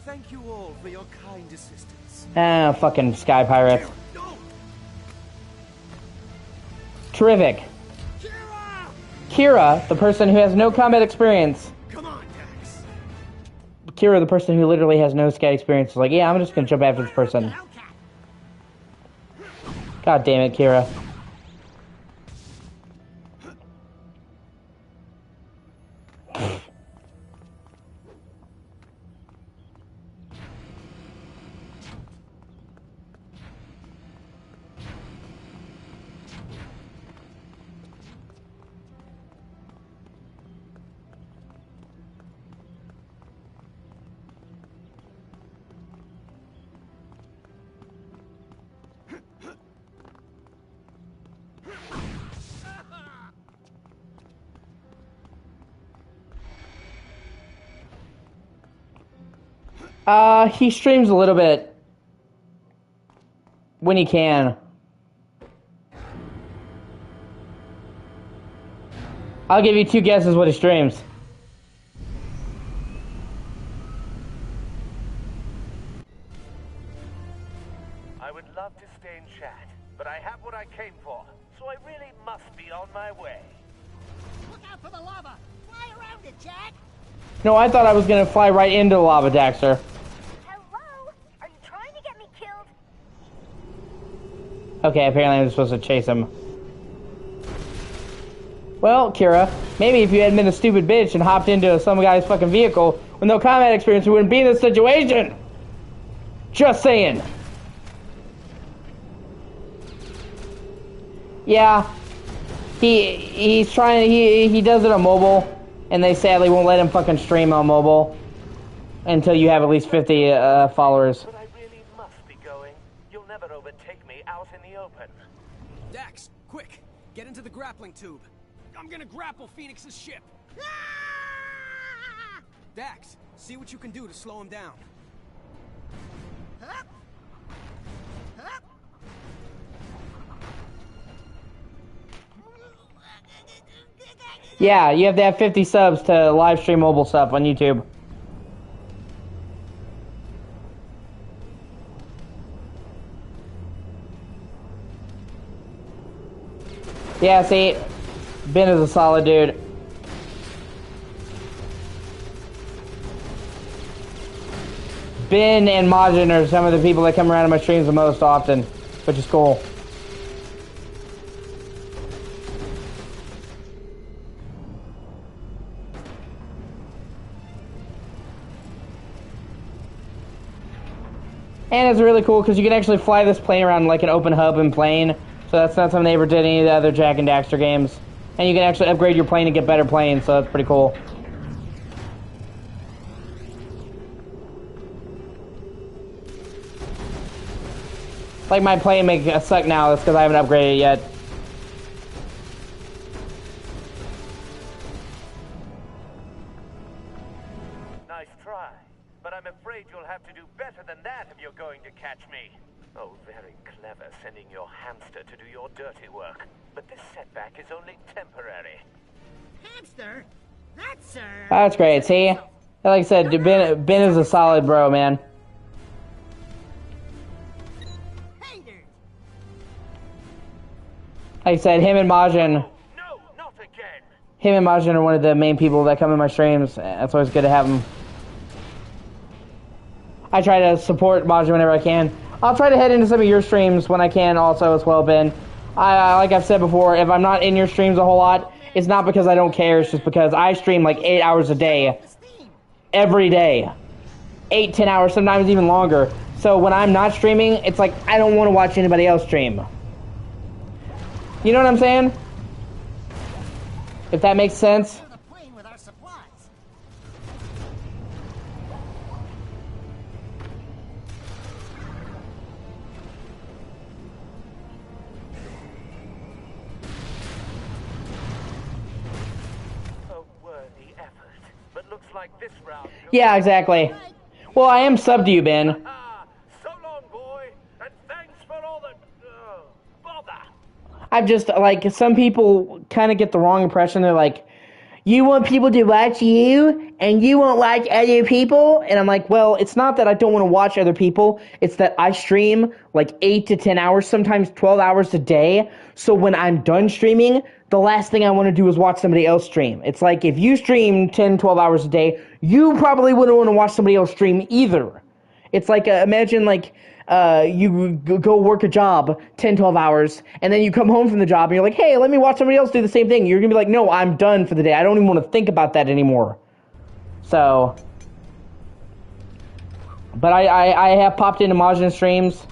Thank you all for your kind assistance. Ah, fucking Sky Pirates. No! Terrific. Kira, the person who has no combat experience. Come on, Dax. Kira, the person who literally has no sky experience, is like, yeah, I'm just gonna jump after this person. God damn it, Kira. He streams a little bit. When he can. I'll give you two guesses what he streams. I would love to stay and chat, but I have what I came for, so I really must be on my way. Look out for the lava! Fly around it, Jack! No, I thought I was gonna fly right into the lava, Daxter. Hello? Are you trying to get me killed? Okay, apparently I'm supposed to chase him. Well, Kira, maybe if you hadn't been a stupid bitch and hopped into some guy's fucking vehicle with no combat experience, we wouldn't be in this situation. Just saying. Yeah, he's trying. He does it on mobile, and they sadly won't let him fucking stream on mobile until you have at least 50 followers. But I really must be going. You'll never overtake me out in the open. Dax, quick! Get into the grappling tube. I'm gonna grapple Phoenix's ship. Dax, see what you can do to slow him down. Hup. Hup. Yeah, you have to have 50 subs to live stream mobile stuff on YouTube. Yeah, see, Ben is a solid dude. Ben and Majin are some of the people that come around to my streams the most often, which is cool. And it's really cool because you can actually fly this plane around like an open hub and plane. So that's not something they ever did in any of the other Jak and Daxter games. And you can actually upgrade your plane and get better planes, so that's pretty cool. Like my plane may suck now, that's because I haven't upgraded it yet. Nice try, but I'm afraid you'll have to do better than that if you're going to catch me. Oh, very clever sending your hamster to do your dirty work. But this setback is only temporary. Hamster? That's That's great, see? Like I said, Ben is a solid bro, man. Like I said, him and Majin. No, not again. Him and Majin are one of the main people that come in my streams. That's always good to have them. I try to support Majin whenever I can. I'll try to head into some of your streams when I can also as well, Ben. Like I've said before, if I'm not in your streams a whole lot, it's not because I don't care, it's just because I stream like 8 hours a day. Every day. 8, 10 hours, sometimes even longer. So when I'm not streaming, it's like I don't want to watch anybody else stream. You know what I'm saying? If that makes sense. Yeah, exactly. Well, I am subbed to you, Ben. So long, boy, and thanks for all the bother. I've just, like, some people kind of get the wrong impression. They're like, you want people to watch you, and you won't watch other people? And I'm like, well, it's not that I don't want to watch other people. It's that I stream, like, 8 to 10 hours, sometimes 12 hours a day. So when I'm done streaming, the last thing I want to do is watch somebody else stream. It's like, if you stream 10, 12 hours a day, you probably wouldn't want to watch somebody else stream either. It's like, imagine, like, you go work a job 10, 12 hours, and then you come home from the job, and you're like, hey, let me watch somebody else do the same thing. You're going to be like, no, I'm done for the day. I don't even want to think about that anymore. So, but I have popped into Majin streams.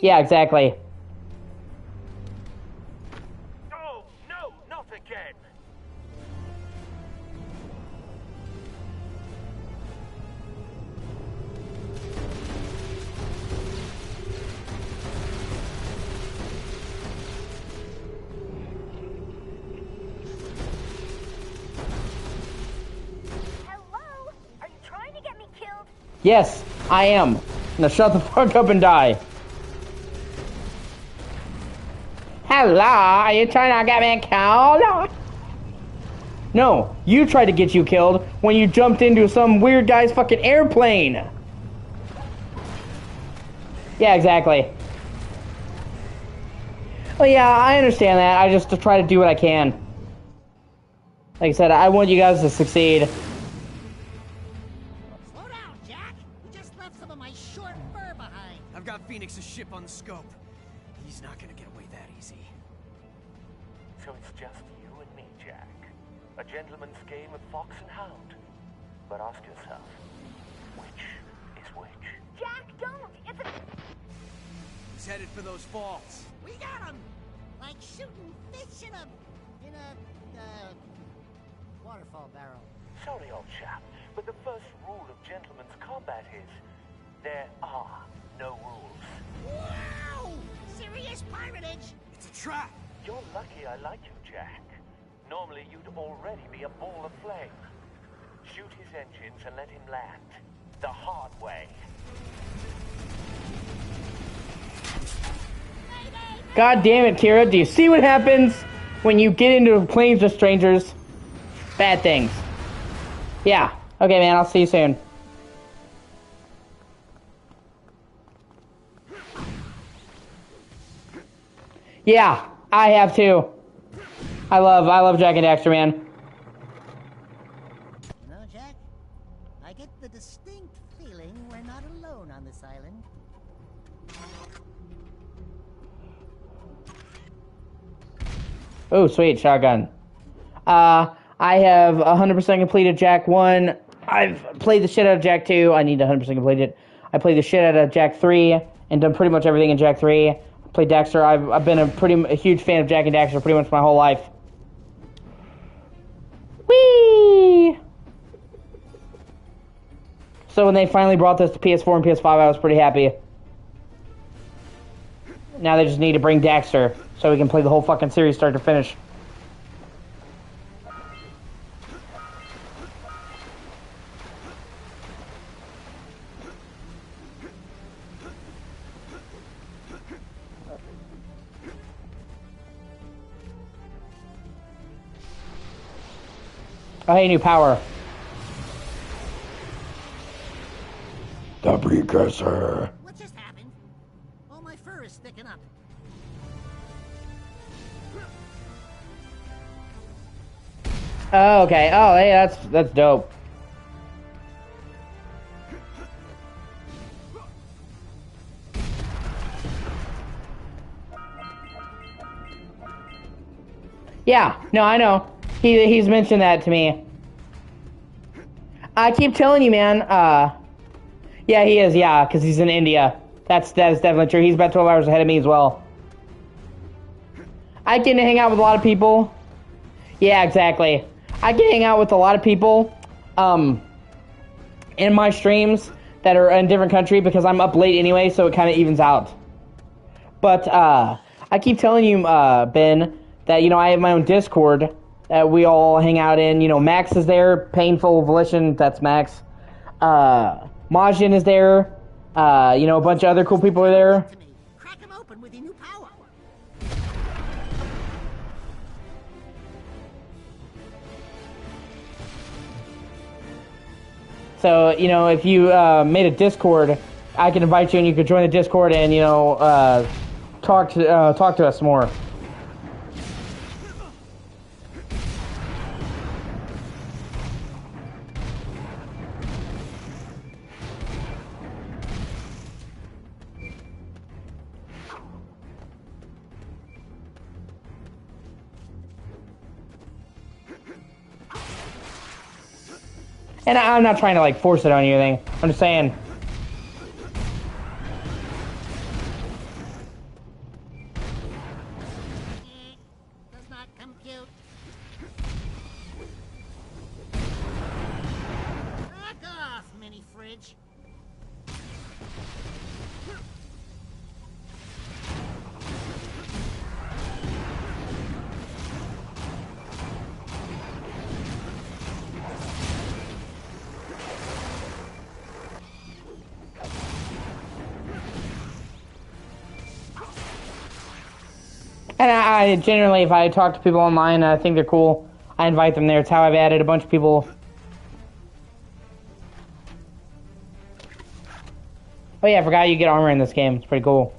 Yeah, exactly. Oh, no, not again. Yes, I am. Now shut the fuck up and die. Hello, are you trying to get me killed? No, you tried to get you killed when you jumped into some weird guy's fucking airplane. Yeah, exactly. Well, yeah, I understand that. I just try to do what I can. Like I said, I want you guys to succeed. Slow down, Jack. You just left some of my short fur behind. I've got Phoenix's ship on the scope. He's not gonna get away that easy. So it's just you and me, Jack. A gentleman's game of fox and hound. But ask yourself, which is which? Jack, don't! It's a... He's headed for those falls. We got him! Like shooting fish in a waterfall barrel. Sorry, old chap, but the first rule of gentleman's combat is there are no rules. Wow! Serious piratage! It's a trap! You're lucky I like you, Jack. Normally you'd already be a ball of flame. Shoot his engines and let him land. The hard way. God damn it, Kira. Do you see what happens when you get into planes with strangers? Bad things. Yeah. Okay, man. I'll see you soon. Yeah, I have too. I love Jack and Daxter, man. You know, Jack, I get the distinct feeling we're not alone on this island. Oh, sweet, shotgun. I have 100% completed Jack 1. I've played the shit out of Jack 2. I need to 100% complete it. I played the shit out of Jack 3 and done pretty much everything in Jack 3. I played Daxter. I've been a huge fan of Jack and Daxter pretty much my whole life. Whee! So when they finally brought this to PS4 and PS5, I was pretty happy. Now they just need to bring Daxter so we can play the whole fucking series start to finish. Oh, hey, new power. The precursor. What just happened? All my fur is sticking up. Oh, okay. Oh, hey, that's dope. Yeah, no, I know. He's mentioned that to me. I keep telling you, man. Yeah, he is. Yeah, because he's in India. That is definitely true. He's about 12 hours ahead of me as well. I get to hang out with a lot of people. Yeah, exactly. I can hang out with a lot of people in my streams that are in a different country because I'm up late anyway, so it kind of evens out. But I keep telling you, Ben, that, you know, I have my own Discord that we all hang out in. You know, Max is there. Painful Volition, that's Max. Majin is there. You know, a bunch of other cool people are there. Crack him open with your new power. So, you know, if you made a Discord, I can invite you and you could join the Discord and, you know, talk to us more. And I'm not trying to, like, force it on you or anything. I'm just saying. Does not compute. Back off, mini fridge. And I generally, if I talk to people online, I think they're cool. I invite them there. It's how I've added a bunch of people. Oh yeah, I forgot you get armor in this game. It's pretty cool.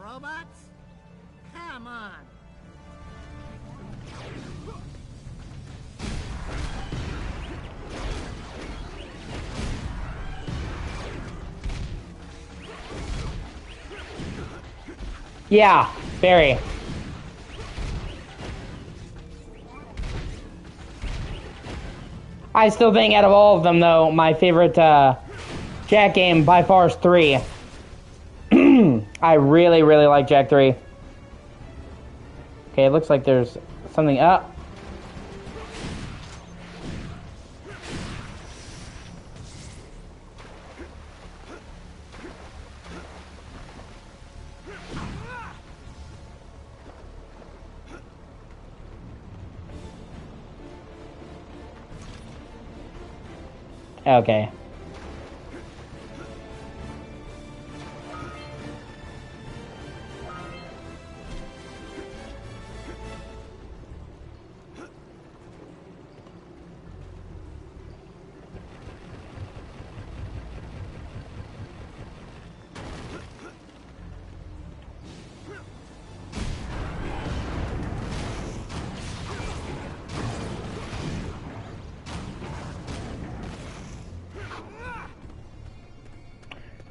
robots? Come on. Yeah, very. I still think out of all of them, though, my favorite Jak game by far is 3. I really, really like Jak 3. Okay, it looks like there's something up. Okay.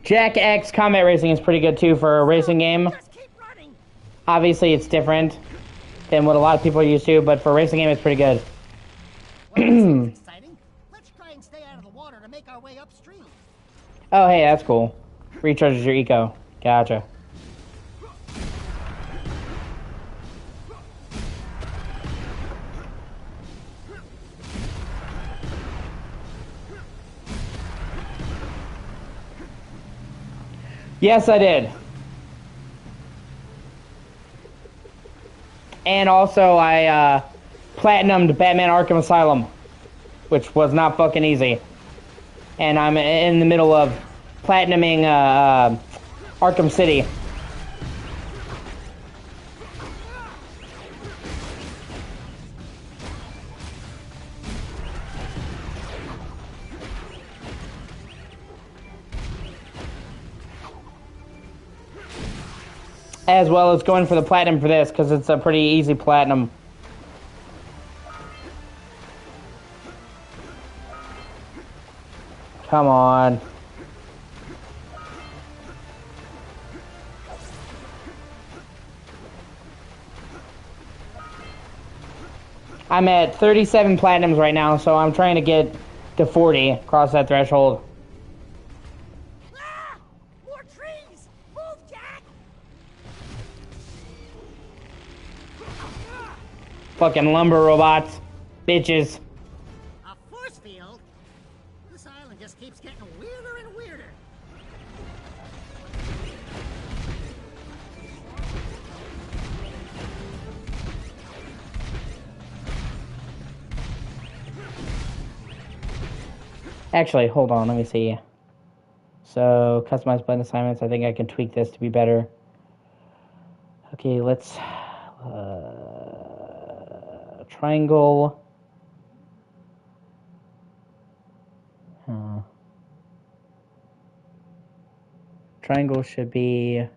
Jak X Combat Racing is pretty good too for a racing game. Obviously, it's different than what a lot of people are used to, but for a racing game, it's pretty good. Well, this is exciting. Let's try and stay out of the water to make our way upstream. Oh, hey, that's cool. Recharges your eco. Gotcha. Yes, I did. And also, I platinumed Batman Arkham Asylum, which was not fucking easy. And I'm in the middle of platinuming Arkham City. As well as going for the platinum for this, because it's a pretty easy platinum. Come on. I'm at 37 platinums right now, so I'm trying to get to 40, cross that threshold. Ah! More trees! Move, Jak! Fucking lumber robots. Bitches. A force field? This island just keeps getting weirder and weirder. Actually, hold on, let me see. So, customize button assignments. I think I can tweak this to be better. Okay, let's... triangle. Triangle should be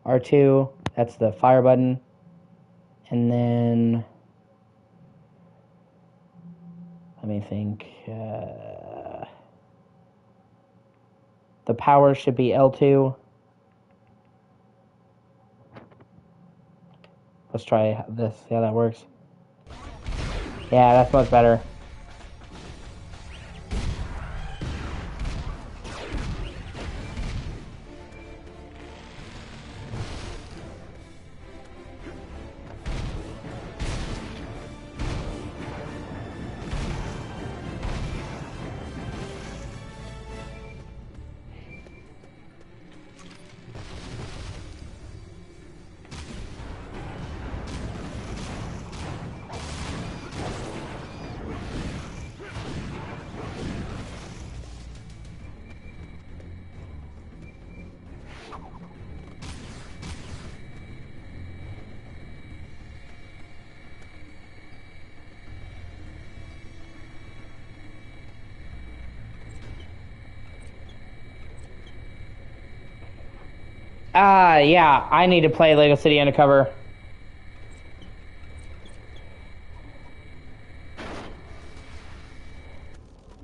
R2. That's the fire button. And then... let me think. The power should be L2. Let's try this, see how that works. Yeah, that's much better. Yeah, I need to play Lego City Undercover.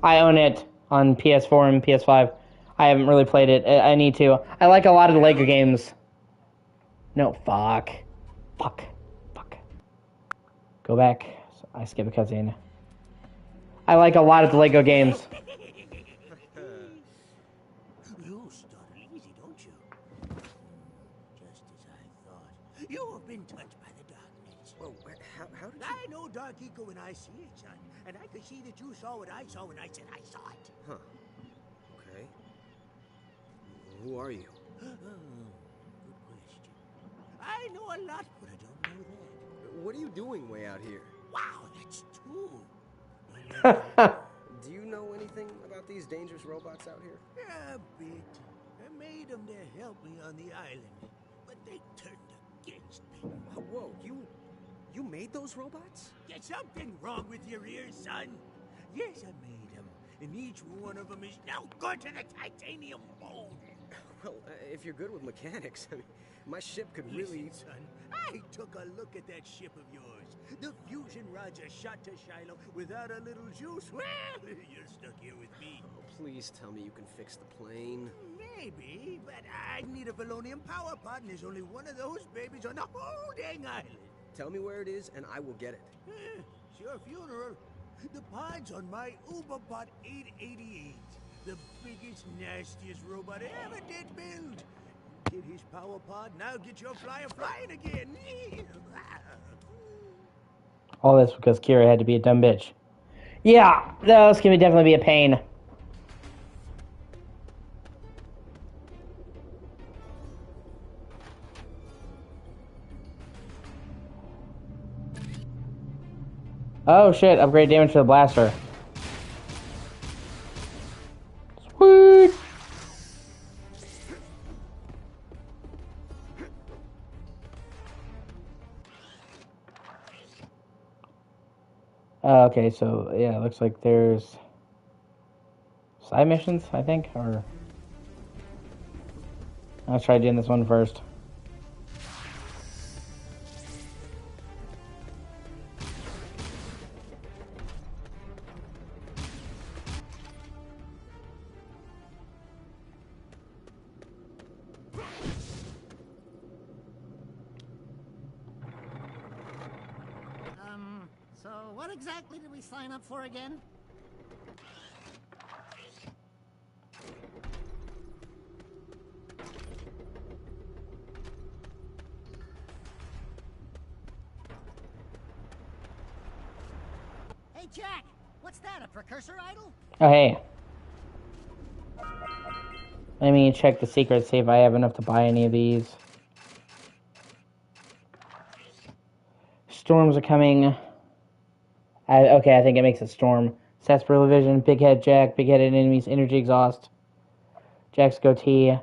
I own it on PS4 and PS5. I haven't really played it. I need to. I like a lot of the Lego games. No, fuck. Fuck. Go back. I skip a cutscene. I like a lot of the Lego games. You startle easy, don't you? Just as I thought. You have been touched by the darkness. Whoa, how did you... I know Dark Eco when I see it, son. And I could see that you saw what I saw when I said I saw it. Huh. Okay. Who are you? Good question. I know a lot, but I don't know that. What are you doing way out here? Wow, that's two. Do you know anything about these dangerous robots out here? A bit. I made them to help me on the island, but they turned against me. Whoa, you made those robots? Get something wrong with your ears, son? Yes, I made them, and each one of them is now good to the titanium mold. Well, if you're good with mechanics, I mean, my ship could really... Listen, son, I took a look at that ship of yours. The fusion rods are shot to Shiloh without a little juice. Well, you're stuck here with me. Oh, please tell me you can fix the plane. Maybe, but I need a Valonium power pod, and there's only one of those babies on the whole dang island. Tell me where it is, and I will get it. It's your funeral. The pod's on my Uberbot 888. The biggest, nastiest robot I ever did build. Get his power pod, now get your flyer flying again. All this because Kira had to be a dumb bitch. Yeah, those can definitely be a pain. Oh shit, upgrade damage to the blaster. Sweet! Okay, so yeah, it looks like there's side missions, I think, or let's try doing this one first. So what exactly did we sign up for again? Hey, Jack! What's that, a precursor idol? Oh, hey. Let me check the secret, see if I have enough to buy any of these. Storms are coming. Okay, I think it makes it storm. Sarsaparilla Vision, Big Head Jack, Big Headed Enemies, Energy Exhaust. Jack's goatee,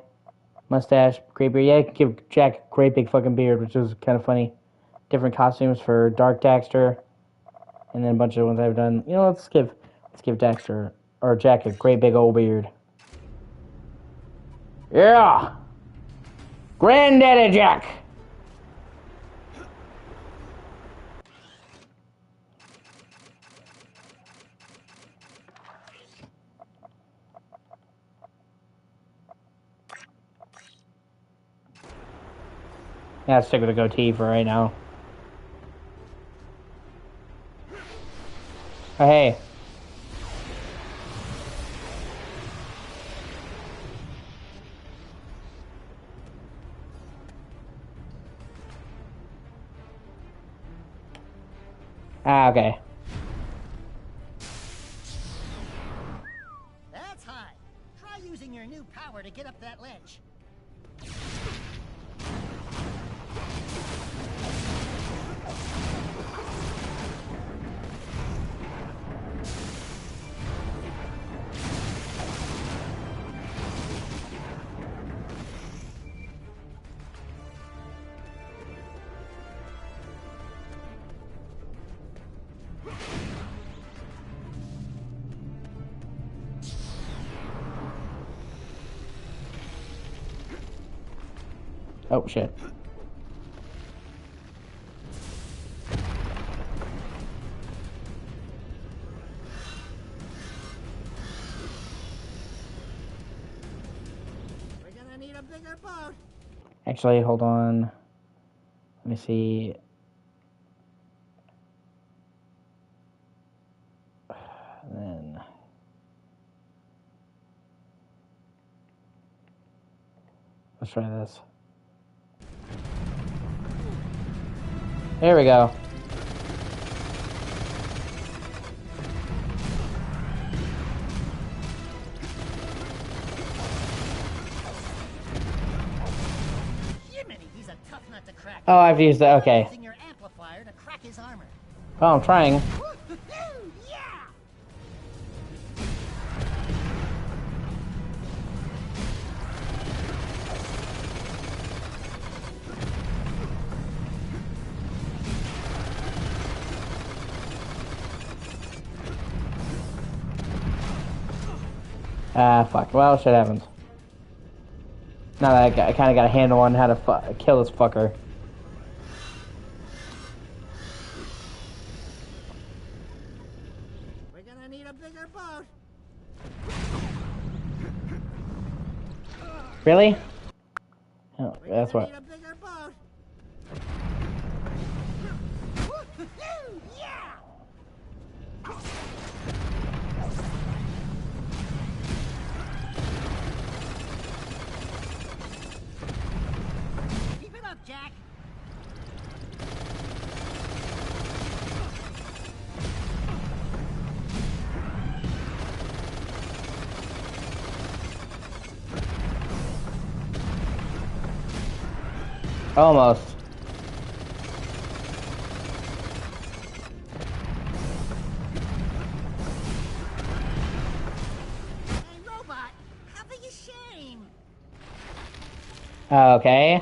mustache, great beard. Yeah, I can give Jack a great big fucking beard, which is kind of funny. Different costumes for Dark Daxter. And then a bunch of ones I've done. You know, let's give Daxter, or Jack, a great big old beard. Yeah! Granddaddy Jack! Yeah, stick with a goatee for right now. Oh, hey. Ah, okay. That's high. Try using your new power to get up that ledge. Oh, shit. We're gonna need a bigger boat. Actually, hold on. Let me see. Then... Let's try this. There we go. Jiminy, he's a tough nut to crack. Oh, I've used that. Okay. Using your amplifier to crack his armor. Oh, I'm trying. Yeah! Ah, fuck. Well, shit happens. Now that I kind of got a handle on how to kill this fucker. We're gonna need a bigger boat. Really? Oh, We're that's gonna what. need a bigger boat. Yeah! Keep it up, Jack. Almost. Hey, robot, have a shame. Okay.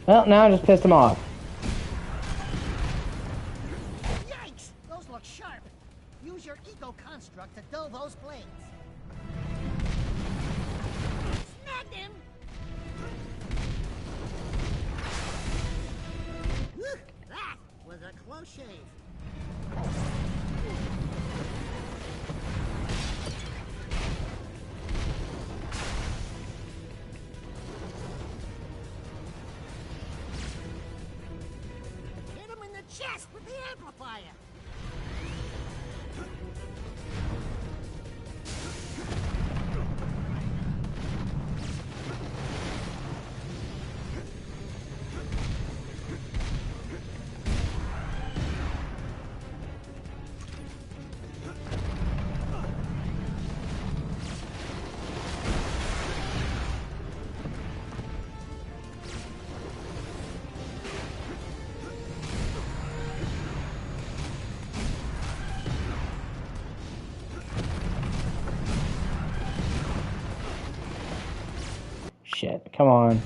Well, now I just pissed him off. Yikes! Those look sharp. Use your eco-construct to dull those blades. Snagged him! That was a close shave. Hit him in the chest with the amplifier. Shit, come on.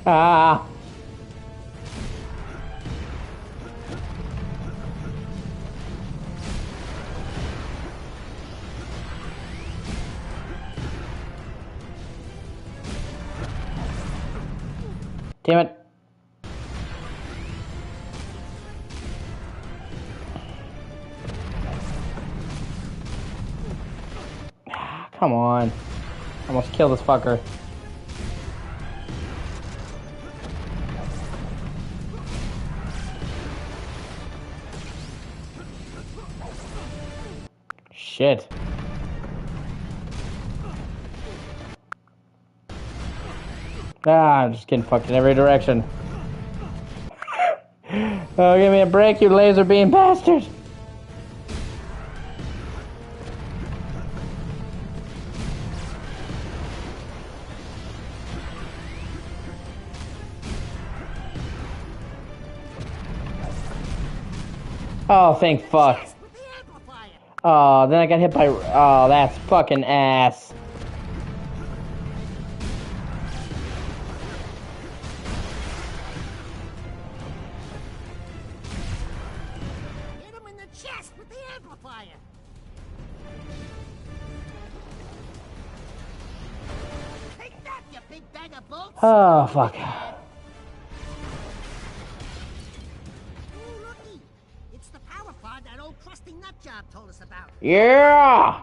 Ah. Damn it. Come on. Almost killed this fucker. Shit. Ah, I'm just getting fucked in every direction. Oh, give me a break, you laser beam bastard! Oh, thank fuck. With the amplifier. Oh, then I got hit by... Oh, that's fucking ass. Hit him in the chest with the amplifier. Take that, you big bag of bolts. Oh, fuck. Ooh, looky. It's the power pod that old crusty nutjob told us about. Yeah!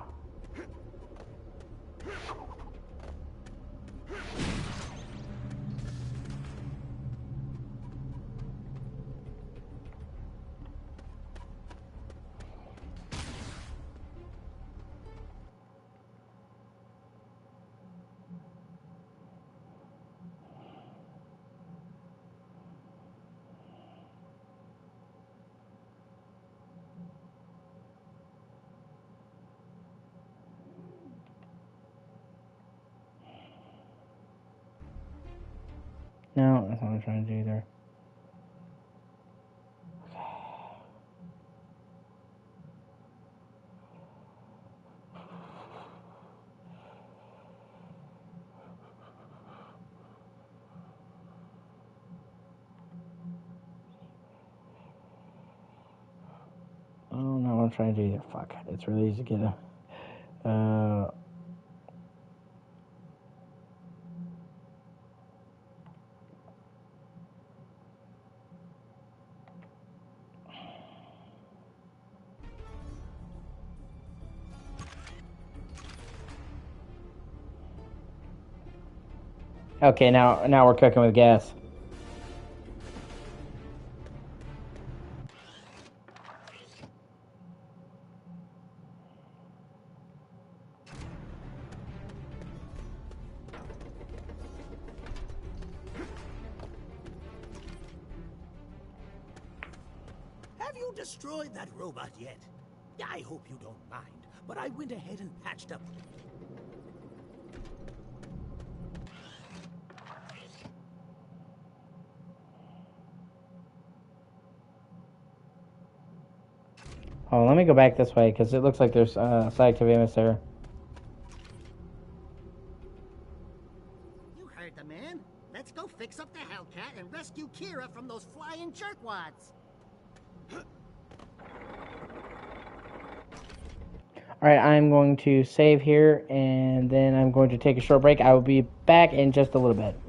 No, that's not what I'm trying to do either. Oh, not what I'm trying to do either. Fuck. It's really easy to get a... Okay, now we're cooking with gas. Have you destroyed that robot yet? I hope you don't mind, but I went ahead and patched up. Oh, let me go back this way, because it looks like there's selective amos there. You heard the man. Let's go fix up the Hellcat and rescue Kira from those flying jerkwads. Alright, I'm going to save here, and then I'm going to take a short break. I will be back in just a little bit.